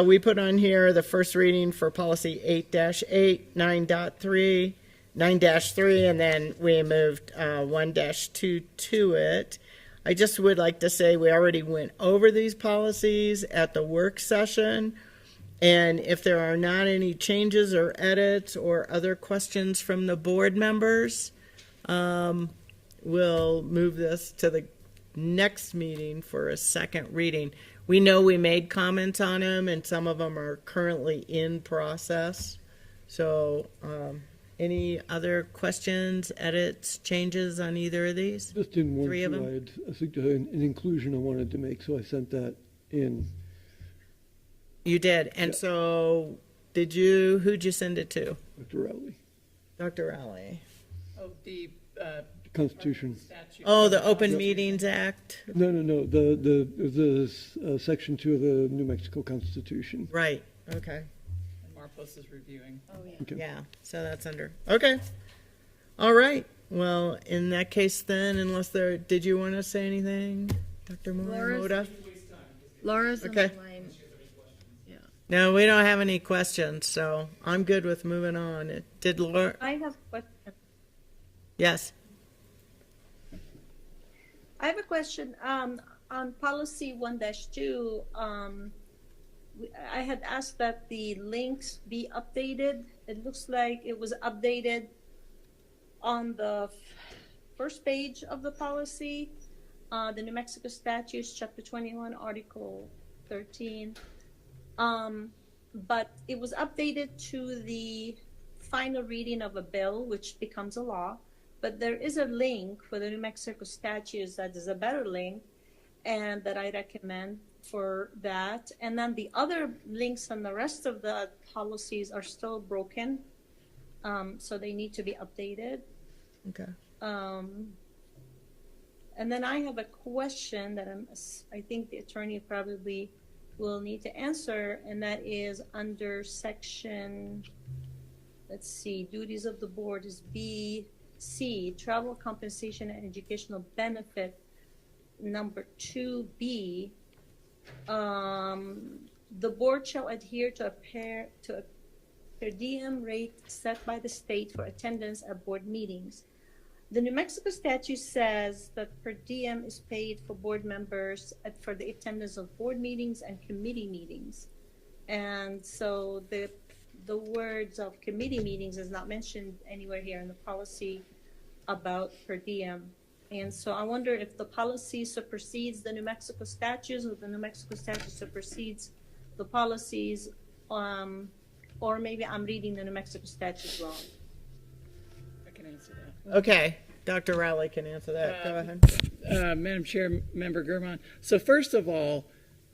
S1: We put on here the first reading for policy 8-8, 9.3, 9-3, and then we moved 1-2 to it. I just would like to say we already went over these policies at the work session, and if there are not any changes or edits or other questions from the board members, we'll move this to the next meeting for a second reading. We know we made comments on them, and some of them are currently in process. So any other questions, edits, changes on either of these?
S2: Just in one
S1: 3 of them?
S2: slide, I think an inclusion I wanted to make, so I sent that in.
S1: You did. And
S2: Yeah.
S1: so who'd you send it to?
S2: Dr. Rowley.
S1: Dr. Rowley.
S10: Oh, the
S2: Constitution.
S10: statute.
S1: Oh, the Open Meetings Act?
S2: No. The section 2 of the New Mexico Constitution.
S1: Right. Okay.
S10: And Marcos is reviewing.
S5: Oh, yeah.
S2: Okay.
S1: Yeah, so that's under. Okay. All right. Well, in that case then, did you want to say anything, Dr. Moda?
S3: Laura's on
S1: Okay.
S3: the line. Yeah.
S1: No, we don't have any questions, so I'm good with moving on. Did Laura?
S6: I have a question.
S1: Yes.
S6: I have a question on policy 1-2. I had asked that the links be updated. It looks like it was updated on the first page of the policy, the New Mexico Statutes, Chapter 21, Article 13. But it was updated to the final reading of a bill, which becomes a law. But there is a link for the New Mexico statutes that is a better link, and that I recommend for that. And then the other links on the rest of the policies are still broken, so they need to be updated.
S1: Okay.
S6: And then I have a question that I think the attorney probably will need to answer, and that is under section, let's see, duties of the board is BC, travel compensation and educational benefit, number 2B. The board shall adhere to a per diem rate set by the state for attendance at board meetings. The New Mexico statute says that per diem is paid for board members for the attendance of board meetings and committee meetings. And so the the words of committee meetings is not mentioned anywhere here in the policy about per diem. And so I wonder if the policy supersedes the New Mexico statutes, or the New Mexico statute supersedes the policies, or maybe I'm reading the New Mexico statutes wrong.
S10: I can answer that.
S1: Okay, Dr. Rowley can answer that. Go ahead.
S10: Madam Chair, Member Gurman. So first of all,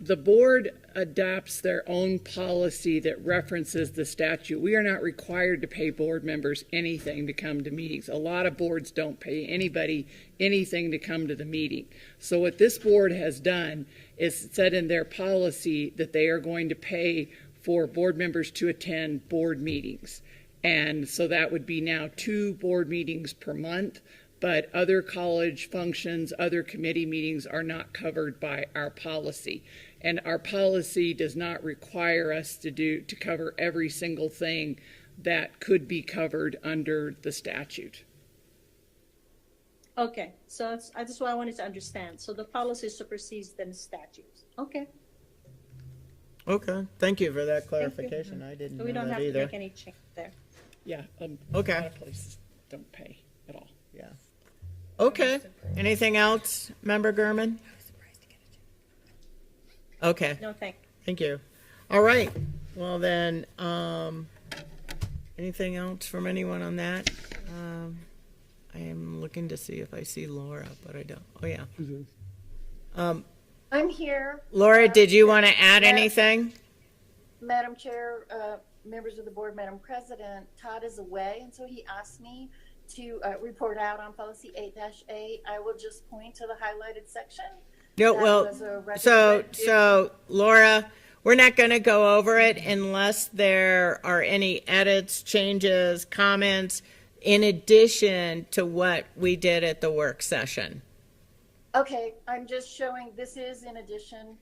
S10: the board adopts their own policy that references the statute. We are not required to pay board members anything to come to meetings. A lot of boards don't pay anybody anything to come to the meeting. So what this board has done is said in their policy that they are going to pay for board members to attend board meetings. And so that would be now 2 board meetings per month. But other college functions, other committee meetings are not covered by our policy. And our policy does not require us to cover every single thing that could be covered under the statute.
S6: Okay, so that's what I wanted to understand. So the policy supersedes the statutes. Okay.
S1: Okay, thank you for that clarification. I didn't
S6: So we
S1: know
S6: don't
S1: that
S6: have to
S1: either.
S6: make any change there.
S10: Yeah,
S1: Okay.
S10: a lot of places don't pay at all.
S1: Yeah. Okay. Anything else, Member Gurman? Okay.
S6: No,
S1: Thank you. All right. Well then, anything else from anyone on that? I am looking to see if I see Laura, but I don't. Oh yeah.
S14: I'm here.
S1: Laura, did you want to add anything?
S14: Madam Chair, members of the board, Madam President, Todd is away, and so he asked me to report out on policy 8-8. I will just point to the highlighted section.
S1: No,
S14: That
S1: well,
S14: was a
S1: so Laura, we're not going to go over it unless there are any edits, changes, comments in addition to what we did at the work session.
S14: Okay, I'm just showing, this is in addition.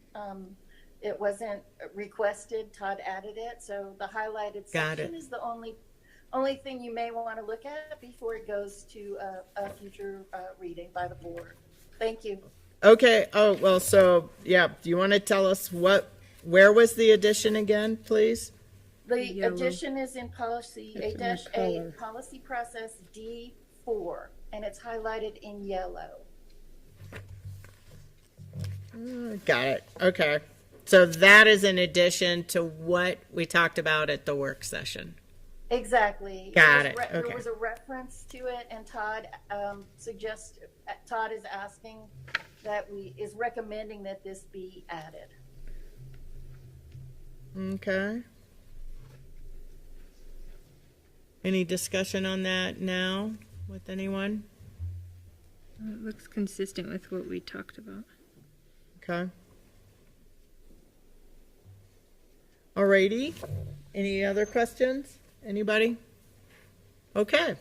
S14: It wasn't requested, Todd added it, so the highlighted section is the only thing you may want to look at before it goes to a future reading by the board. Thank you.
S1: Okay. Oh, well, so, yeah. Do you want to tell us where was the addition again, please?
S14: The addition is in policy 8-8, policy process D4, and it's highlighted in yellow.
S1: Got it. Okay. So that is in addition to what we talked about at the work session.
S14: Exactly.
S1: Got it. Okay.
S14: There was a reference to it, and Todd Todd is asking that is recommending that this be added.
S1: Okay. Any discussion on that now with anyone?
S3: It looks consistent with what we talked about.
S1: Okay. Alrighty. Any other questions? Anybody? Okay.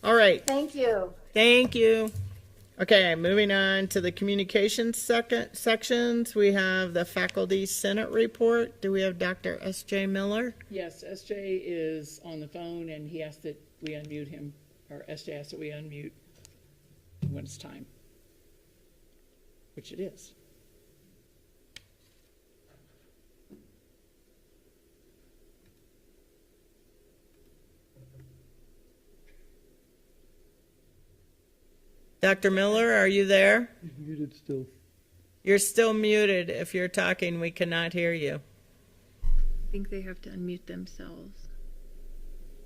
S1: All right.
S14: Thank you.
S1: Thank you. Okay, moving on to the communications sections. We have the Faculty Senate report. Do we have Dr. S.J. Miller?
S10: Yes, SJ is on the phone, and he asked that we unmute him, or SJ asked that we unmute when it's time, which it is.
S1: Dr. Miller, are you there?
S2: He's muted still.
S1: You're still muted. If you're talking, we cannot hear you.
S3: I think they have to unmute themselves.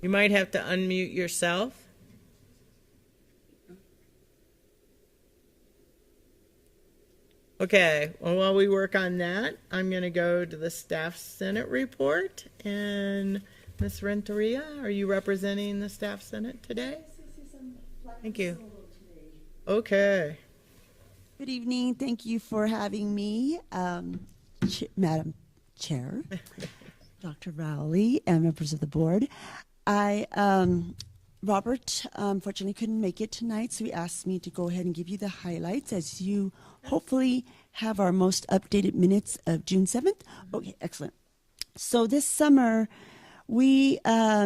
S1: You might have to unmute yourself. Okay, well, while we work on that, I'm going to go to the Staff Senate report. And Ms. Renteria, are you representing the Staff Senate today? Thank you. Okay.
S15: Good evening. Thank you for having me, Madam Chair, Dr. Rowley, and members of the board. Robert unfortunately couldn't make it tonight, so he asked me to go ahead and give you the highlights as you hopefully have our most updated minutes of June 7th. Okay, excellent. So this summer, we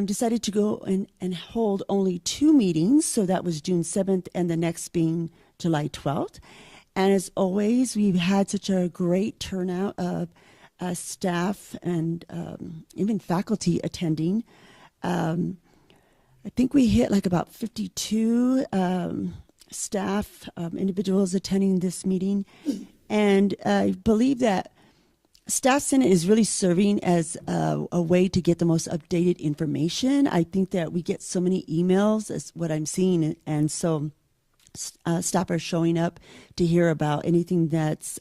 S15: decided to go and hold only 2 meetings. So that was June 7th and the next being July 12th. And as always, we've had such a great turnout of staff and even faculty attending. I think we hit like about 52 staff individuals attending this meeting. And I believe that Staff Senate is really serving as a way to get the most updated information. I think that we get so many emails, is what I'm seeing, and so staff are showing up to hear about anything that's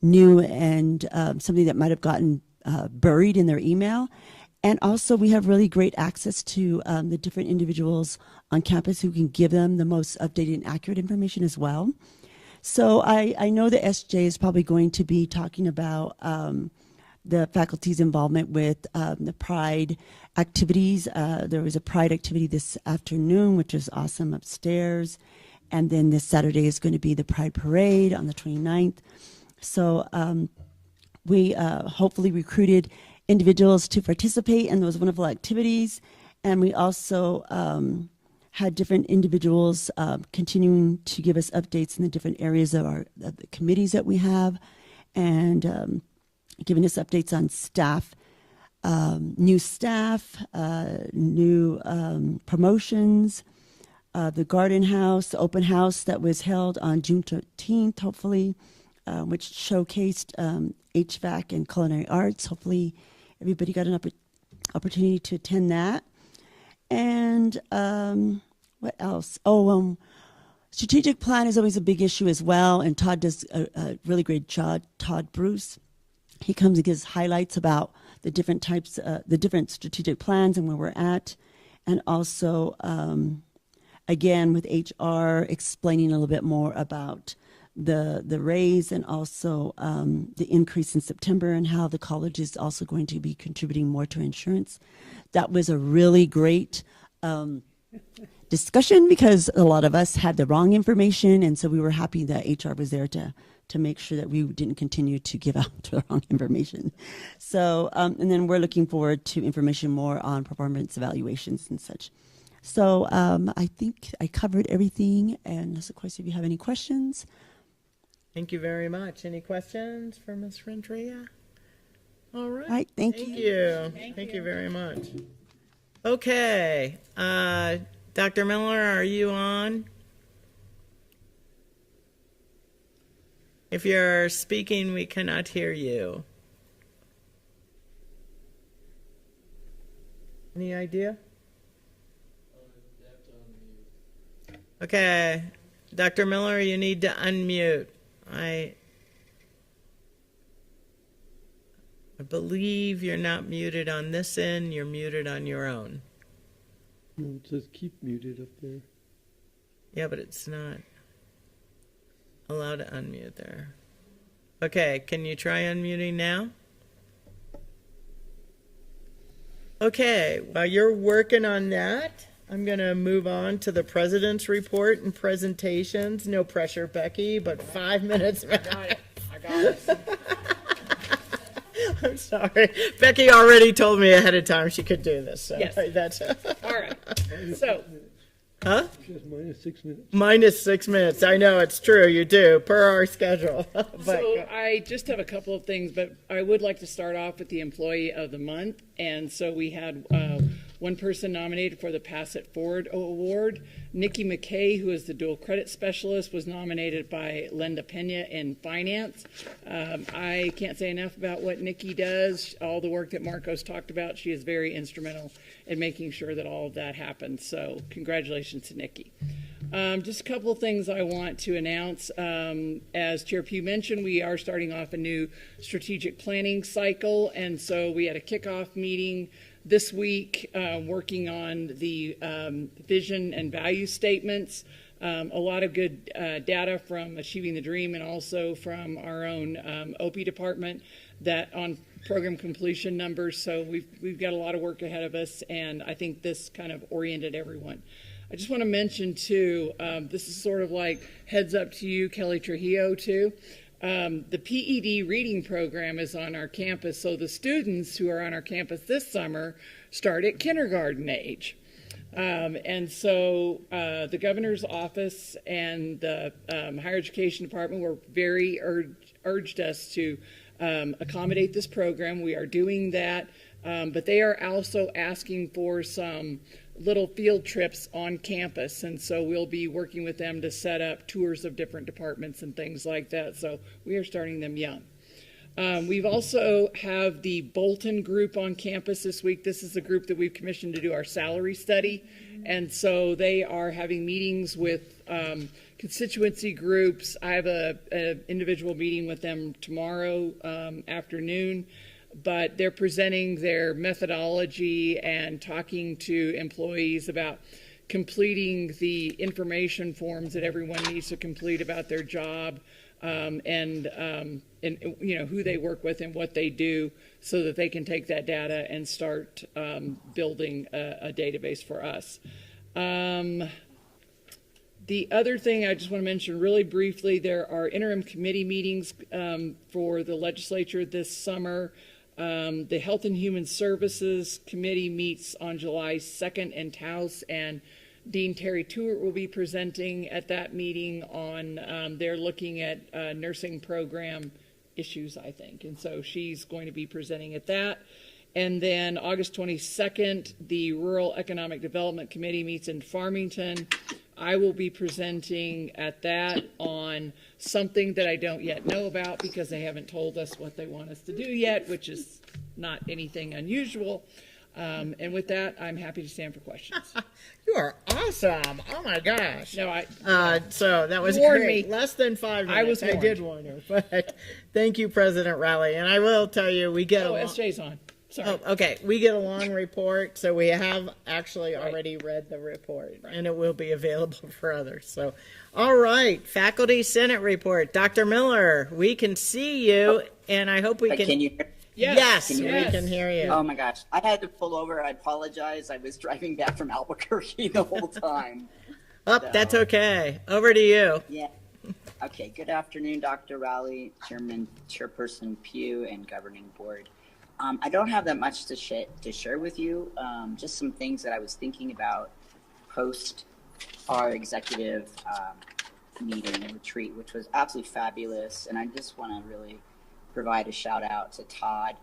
S15: new and something that might have gotten buried in their email. And also, we have really great access to the different individuals on campus who can give them the most updated and accurate information as well. So I know the SJ is probably going to be talking about the faculty's involvement with the Pride activities. There was a Pride activity this afternoon, which was awesome upstairs. And then this Saturday is going to be the Pride Parade on the 29th. So we hopefully recruited individuals to participate in those wonderful activities. And we also had different individuals continuing to give us updates in the different areas of the committees that we have, and giving us updates on staff, new staff, new promotions, the garden house, the open house that was held on June 13th, hopefully, which showcased HVAC and culinary arts. Hopefully everybody got an opportunity to attend that. And what else? Strategic plan is always a big issue as well, and Todd does a really great job. Todd Bruce, he comes and gives highlights about the different types, the different strategic plans and where we're at, and also, again, with HR, explaining a little bit more about the raise and also the increase in September and how the college is also going to be contributing more to insurance. That was a really great discussion because a lot of us had the wrong information, and so we were happy that HR was there to make sure that we didn't continue to give out the wrong information. So, and then we're looking forward to information more on performance evaluations and such. So I think I covered everything, and of course, if you have any questions.
S1: Thank you very much. Any questions for Ms. Renteria? All right.
S15: Right, thank you.
S1: Thank you very much. Okay. Dr. Miller, are you on? If you're speaking, we cannot hear you. Any idea? Okay. Dr. Miller, you need to unmute. I believe you're not muted on this end. You're muted on your own.
S2: No, it says keep muted up there.
S1: Yeah, but it's not allowed to unmute there. Okay, can you try unmuting now? Okay, while you're working on that, I'm going to move on to the president's report and presentations. No pressure, Becky, but 5 minutes.
S10: I got it.
S1: I'm sorry. Becky already told me ahead of time she could do this. So
S10: Yes.
S1: that's
S10: All right. So,
S1: huh?
S2: She has -6 minutes.
S1: Minus 6 minutes. I know it's true. You do per our schedule.
S10: so I just have a couple of things, but I would like to start off with the Employee of the Month. And so we had one person nominated for the Pass It Forward Award. Nikki McKay, who is the dual credit specialist, was nominated by Linda Pena in finance. I can't say enough about what Nikki does. All the work that Marcos talked about, she is very instrumental in making sure that all of that happens. So congratulations to Nikki. Just a couple of things I want to announce. As Chair Pugh mentioned, we are starting off a new strategic planning cycle, and so we had a kickoff meeting this week working on the vision and value statements. A lot of good data from Achieving the Dream and also from our own OP department that on program completion numbers. So we've got a lot of work ahead of us, and I think this kind of oriented everyone. I just want to mention, too, this is sort of like heads up to you, Kelly Trujillo, too. The PED reading program is on our campus, so the students who are on our campus this summer start at kindergarten age. And so the governor's office and the higher education department were very urged us to accommodate this program. We are doing that, but they are also asking for some little field trips on campus, and so we'll be working with them to set up tours of different departments and things like that. So we are starting them young. We've also have the Bolton group on campus this week. This is a group that we've commissioned to do our salary study. And so they are having meetings with constituency groups. I have an individual meeting with them tomorrow afternoon, but they're presenting their methodology and talking to employees about completing the information forms that everyone needs to complete about their job, and you know, who they work with and what they do, so that they can take that data and start building a database for us. The other thing I just want to mention really briefly, there are interim committee meetings for the legislature this summer. The Health and Human Services Committee meets on July 2nd in Taos, and Dean Terry Tewart will be presenting at that meeting on, they're looking at nursing program issues, I think. And so she's going to be presenting at that. And then August 22nd, the Rural Economic Development Committee meets in Farmington. I will be presenting at that on something that I don't yet know about because they haven't told us what they want us to do yet, which is not anything unusual. And with that, I'm happy to stand for questions.
S1: You are awesome. Oh my gosh.
S10: No,
S1: so that was
S10: warned
S1: great.
S10: me.
S1: Less than 5 minutes.
S10: I was warned.
S1: did warn you. But thank you, President Rowley. And I will tell you, we get
S10: SJ's on. Sorry.
S1: Oh, okay. We get a long report, so we have actually already read the report, and it will be available for others. So, all right, Faculty Senate report. Dr. Miller, we can see you, and I hope we can.
S16: Can you hear?
S1: Yes,
S16: Can you
S1: we
S16: hear me?
S1: can hear you.
S16: Oh my gosh, I had to pull over. I apologize. I was driving back from Albuquerque the whole time.
S1: That's okay. Over to you.
S16: Yeah. Okay. Good afternoon, Dr. Rowley, Chairperson Pugh, and Governing Board. I don't have that much to share with you. Just some things that I was thinking about post our executive meeting retreat, which was absolutely fabulous. And I just want to really provide a shout out to Todd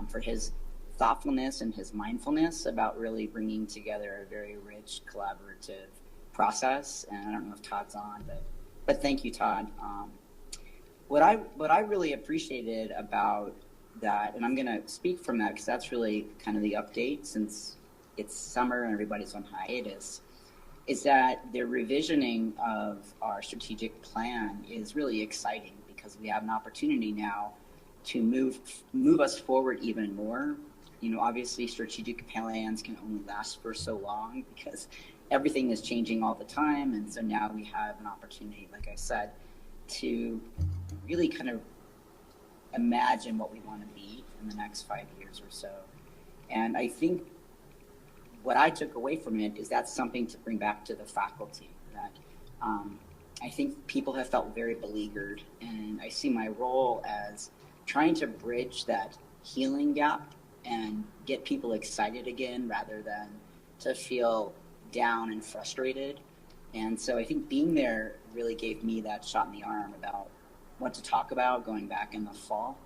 S16: for his thoughtfulness and his mindfulness about really bringing together a very rich collaborative process. And I don't know if Todd's on, but thank you, Todd. What I really appreciated about that, and I'm going to speak from that because that's really kind of the update since it's summer and everybody's on hiatus, is that the revisioning of our strategic plan is really exciting because we have an opportunity now to move us forward even more. You know, obviously strategic plans can only last for so long because everything is changing all the time. And so now we have an opportunity, like I said, to really kind of imagine what we want to be in the next 5 years or so. And I think what I took away from it is that's something to bring back to the faculty, that I think people have felt very beleaguered, and I see my role as trying to bridge that healing gap and get people excited again rather than to feel down and frustrated. And so I think being there really gave me that shot in the arm about what to talk about going back in the fall.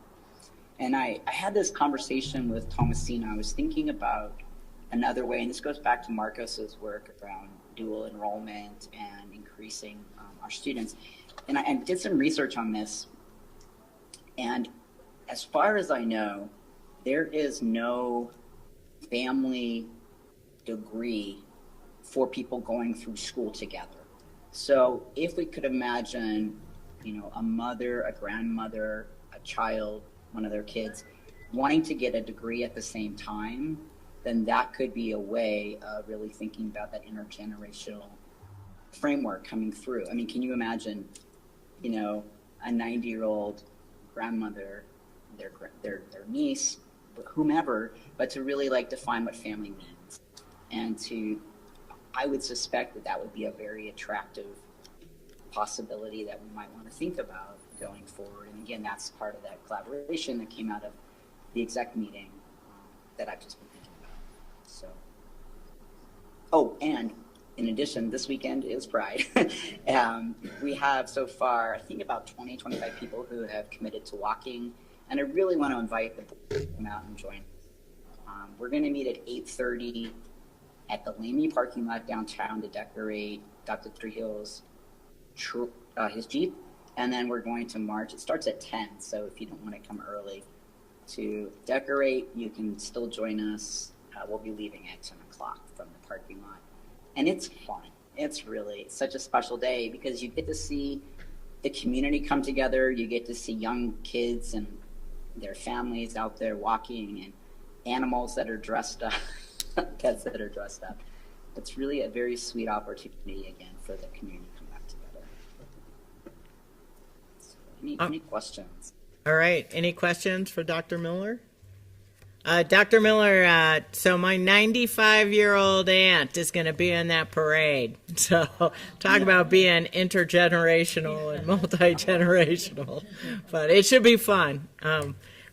S16: And I had this conversation with Thomasina. I was thinking about another way, and this goes back to Marcos's work around dual enrollment and increasing our students. And I did some research on this. And as far as I know, there is no family degree for people going through school together. So if we could imagine, you know, a mother, a grandmother, a child, one of their kids wanting to get a degree at the same time, then that could be a way of really thinking about that intergenerational framework coming through. I mean, can you imagine, you know, a 90-year-old grandmother, their niece, whomever, but to really like define what family means. And I would suspect that would be a very attractive possibility that we might want to think about going forward. And again, that's part of that collaboration that came out of the exec meeting that I've just been thinking about. So, oh, and in addition, this weekend is Pride. We have so far, I think about 20, 25 people who have committed to walking And I really want to invite the board to come out and join. We're going to meet at 8:30 at the Lamy parking lot downtown to decorate Dr. Trujillo's his Jeep. And then we're going to march. It starts at 10, so if you don't want to come early to decorate, you can still join us. We'll be leaving at 10 o'clock from the parking lot. And it's fun. It's really such a special day because you get to see the community come together. You get to see young kids and their families out there walking and animals that are dressed up, pets that are dressed up. It's really a very sweet opportunity again for the community to come back together. So any questions?
S1: All right. Any questions for Dr. Miller? Dr. Miller, so my 95-year-old aunt is going to be in that parade. So talk about being intergenerational and multi-generational. But it should be fun.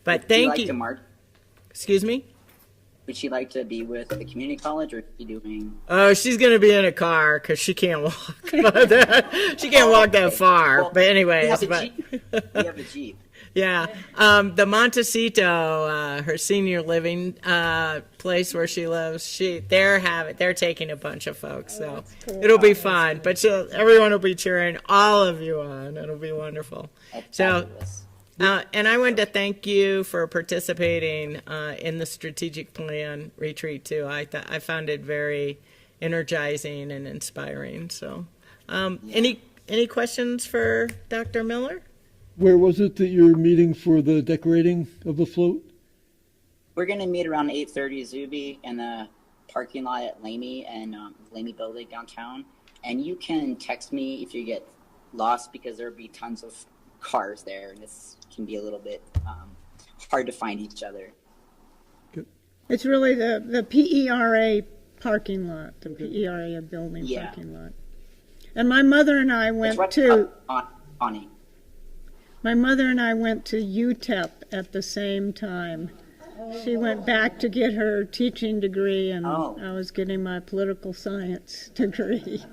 S1: But thank you. Excuse me?
S16: Would she like to be with the community college, or is she doing?
S1: Oh, she's going to be in a car because she can't walk. She can't walk that far.
S16: Well,
S1: but anyways,
S16: we have a Jeep.
S1: Yeah, the Montecito, her senior living place where she lives, they're taking a bunch of folks, so it'll be fun. But everyone will be cheering all of you on. It'll be wonderful. So. And I wanted to thank you for participating in the strategic plan retreat too. I found it very energizing and inspiring. So, any questions for Dr. Miller?
S2: Where was it that you're meeting for the decorating of the float?
S16: We're going to meet around 8:30 Zuby in the parking lot at Lamy and Lamy Building downtown. And you can text me if you get lost because there'll be tons of cars there, and this can be a little bit hard to find each other.
S4: It's really the PERA parking lot, the PERA building parking lot. And my mother and I went to my mother and I went to UTEP at the same time. She went back to get her teaching degree, and I was getting my political science degree.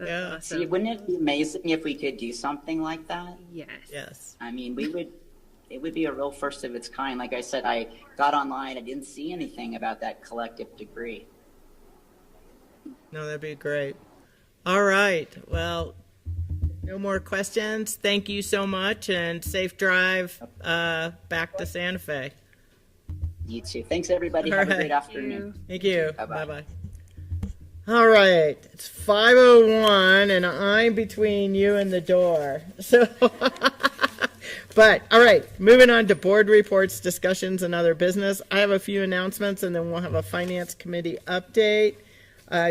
S1: Yeah.
S16: Awesome. See, wouldn't it be amazing if we could do something like that?
S3: Yes.
S1: Yes.
S16: I mean, it would be a real first of its kind. Like I said, I got online, I didn't see anything about that collective degree.
S1: No, that'd be great. All right. Well, no more questions. Thank you so much, and safe drive back to Santa Fe.
S16: You too. Thanks, everybody. Have a great afternoon.
S1: Thank you.
S16: Bye-bye.
S1: Bye-bye. All right, it's 5:01, and I'm between you and the door. So, but all right, moving on to board reports, discussions, and other business. I have a few announcements, and then we'll have a finance committee update.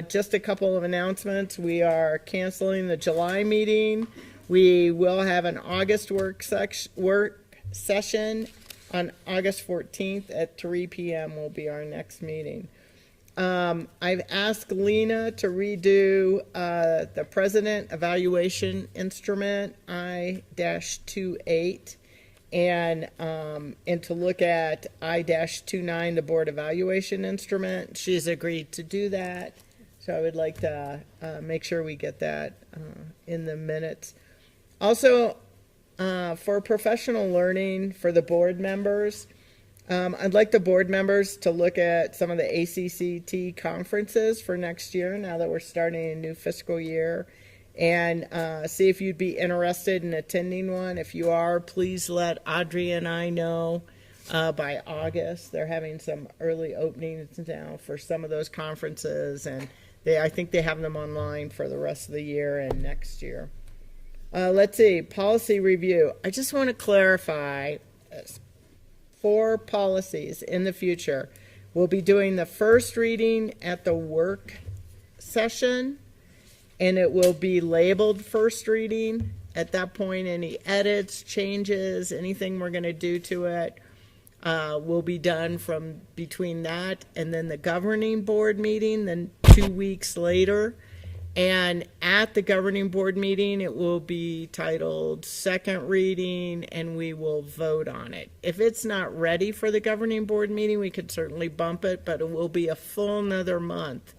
S1: Just a couple of announcements. We are canceling the July meeting. We will have an August work session on August 14th at 3 p.m. will be our next meeting. I've asked Lena to redo the President Evaluation Instrument I-28 and to look at I-29, the Board Evaluation Instrument. She's agreed to do that, so I would like to make sure we get that in the minutes. Also, for professional learning for the board members, I'd like the board members to look at some of the ACCT conferences for next year now that we're starting a new fiscal year, and see if you'd be interested in attending one. If you are, please let Audrey and I know by August. They're having some early openings now for some of those conferences, and I think they have them online for the rest of the year and next year. Let's see, policy review. I just want to clarify 4 policies in the future. We'll be doing the first reading at the work session, and it will be labeled first reading. At that point, any edits, changes, anything we're going to do to it will be done from between that and then the governing board meeting, then 2 weeks later. And at the governing board meeting, it will be titled second reading, and we will vote on it. If it's not ready for the governing board meeting, we could certainly bump it, but it will be a full another month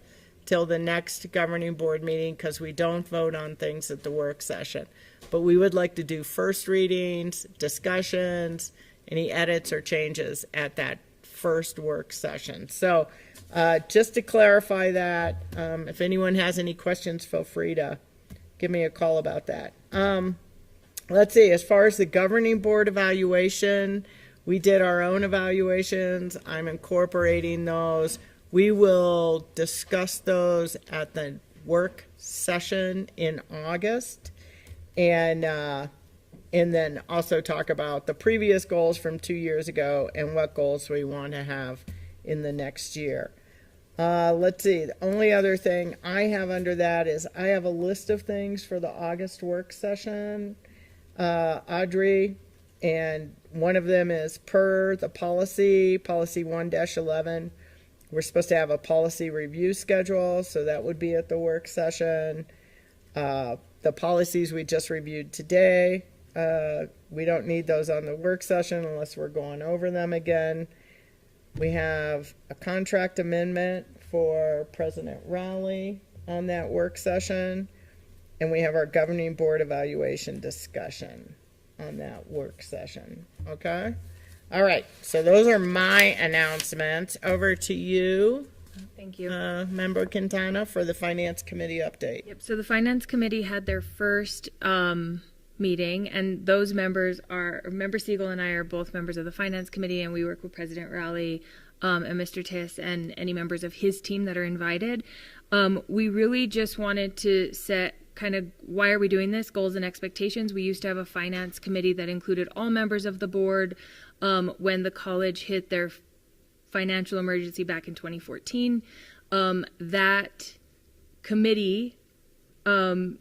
S1: till the next governing board meeting because we don't vote on things at the work session. But we would like to do first readings, discussions, any edits or changes at that first work session. So just to clarify that, if anyone has any questions, feel free to give me a call about that. Let's see, as far as the governing board evaluation, we did our own evaluations. I'm incorporating those. We will discuss those at the work session in August, and then also talk about the previous goals from 2 years ago and what goals we want to have in the next year. Let's see, the only other thing I have under that is I have a list of things for the August work session, Audrey, and one of them is per the policy 1-11. We're supposed to have a policy review schedule, so that would be at the work session. The policies we just reviewed today, we don't need those on the work session unless we're going over them again. We have a contract amendment for President Rowley on that work session, and we have our governing board evaluation discussion on that work session. Okay? All right, so those are my announcements. Over to you.
S3: Thank you.
S1: Member Quintana for the Finance Committee update.
S3: Yep, so the Finance Committee had their first meeting, and those members are, Member Siegel and I are both members of the Finance Committee, and we work with President Rowley and Mr. Tiss and any members of his team that are invited. We really just wanted to set kind of why are we doing this, goals and expectations. We used to have a Finance Committee that included all members of the board. When the college hit their financial emergency back in 2014, that committee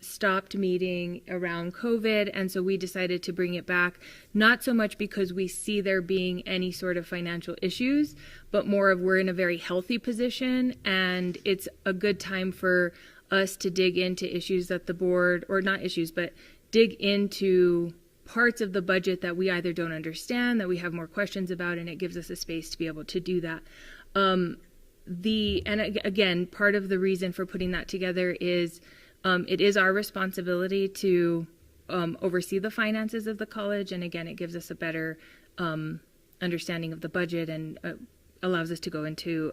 S3: stopped meeting around COVID, and so we decided to bring it back, not so much because we see there being any sort of financial issues, but more of we're in a very healthy position, and it's a good time for us to dig into issues that the board, or not issues, but dig into parts of the budget that we either don't understand, that we have more questions about, and it gives us a space to be able to do that. And again, part of the reason for putting that together is it is our responsibility to oversee the finances of the college, and again, it gives us a better understanding of the budget and allows us to go into,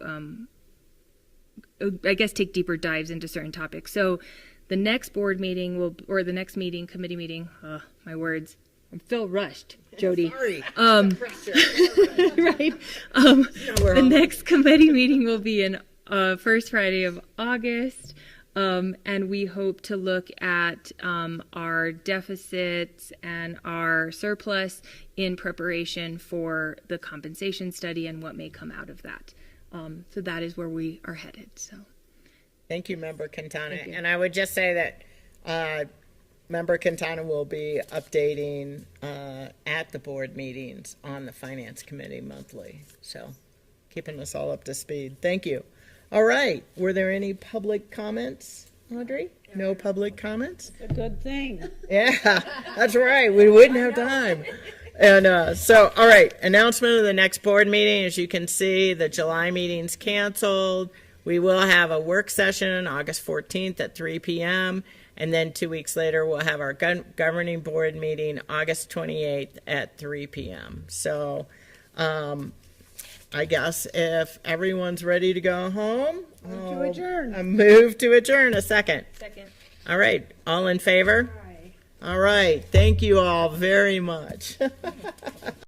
S3: I guess, take deeper dives into certain topics. So the next board meeting will, or the next meeting, committee meeting, my words, I'm Phil rushed, Jody.
S1: Sorry.
S3: Right. The next committee meeting will be in first Friday of August. And we hope to look at our deficits and our surplus in preparation for the compensation study and what may come out of that. So that is where we are headed. So,
S1: thank you, Member Quintana.
S3: Thank you.
S1: And I would just say that Member Quintana will be updating at the board meetings on the Finance Committee monthly. So keeping us all up to speed. Thank you. All right. Were there any public comments, Audrey? No public comments?
S4: A good thing.
S1: Yeah, that's right. We wouldn't have time. And so, all right, announcement of the next board meeting. As you can see, the July meeting's canceled. We will have a work session August 14th at 3 p.m. And then 2 weeks later, we'll have our governing board meeting August 28th at 3 p.m. So I guess if everyone's ready to go home,
S4: Move to adjourn.
S1: A move to adjourn. A second.
S3: Second.
S1: All right. All in favor? All right. Thank you all very much.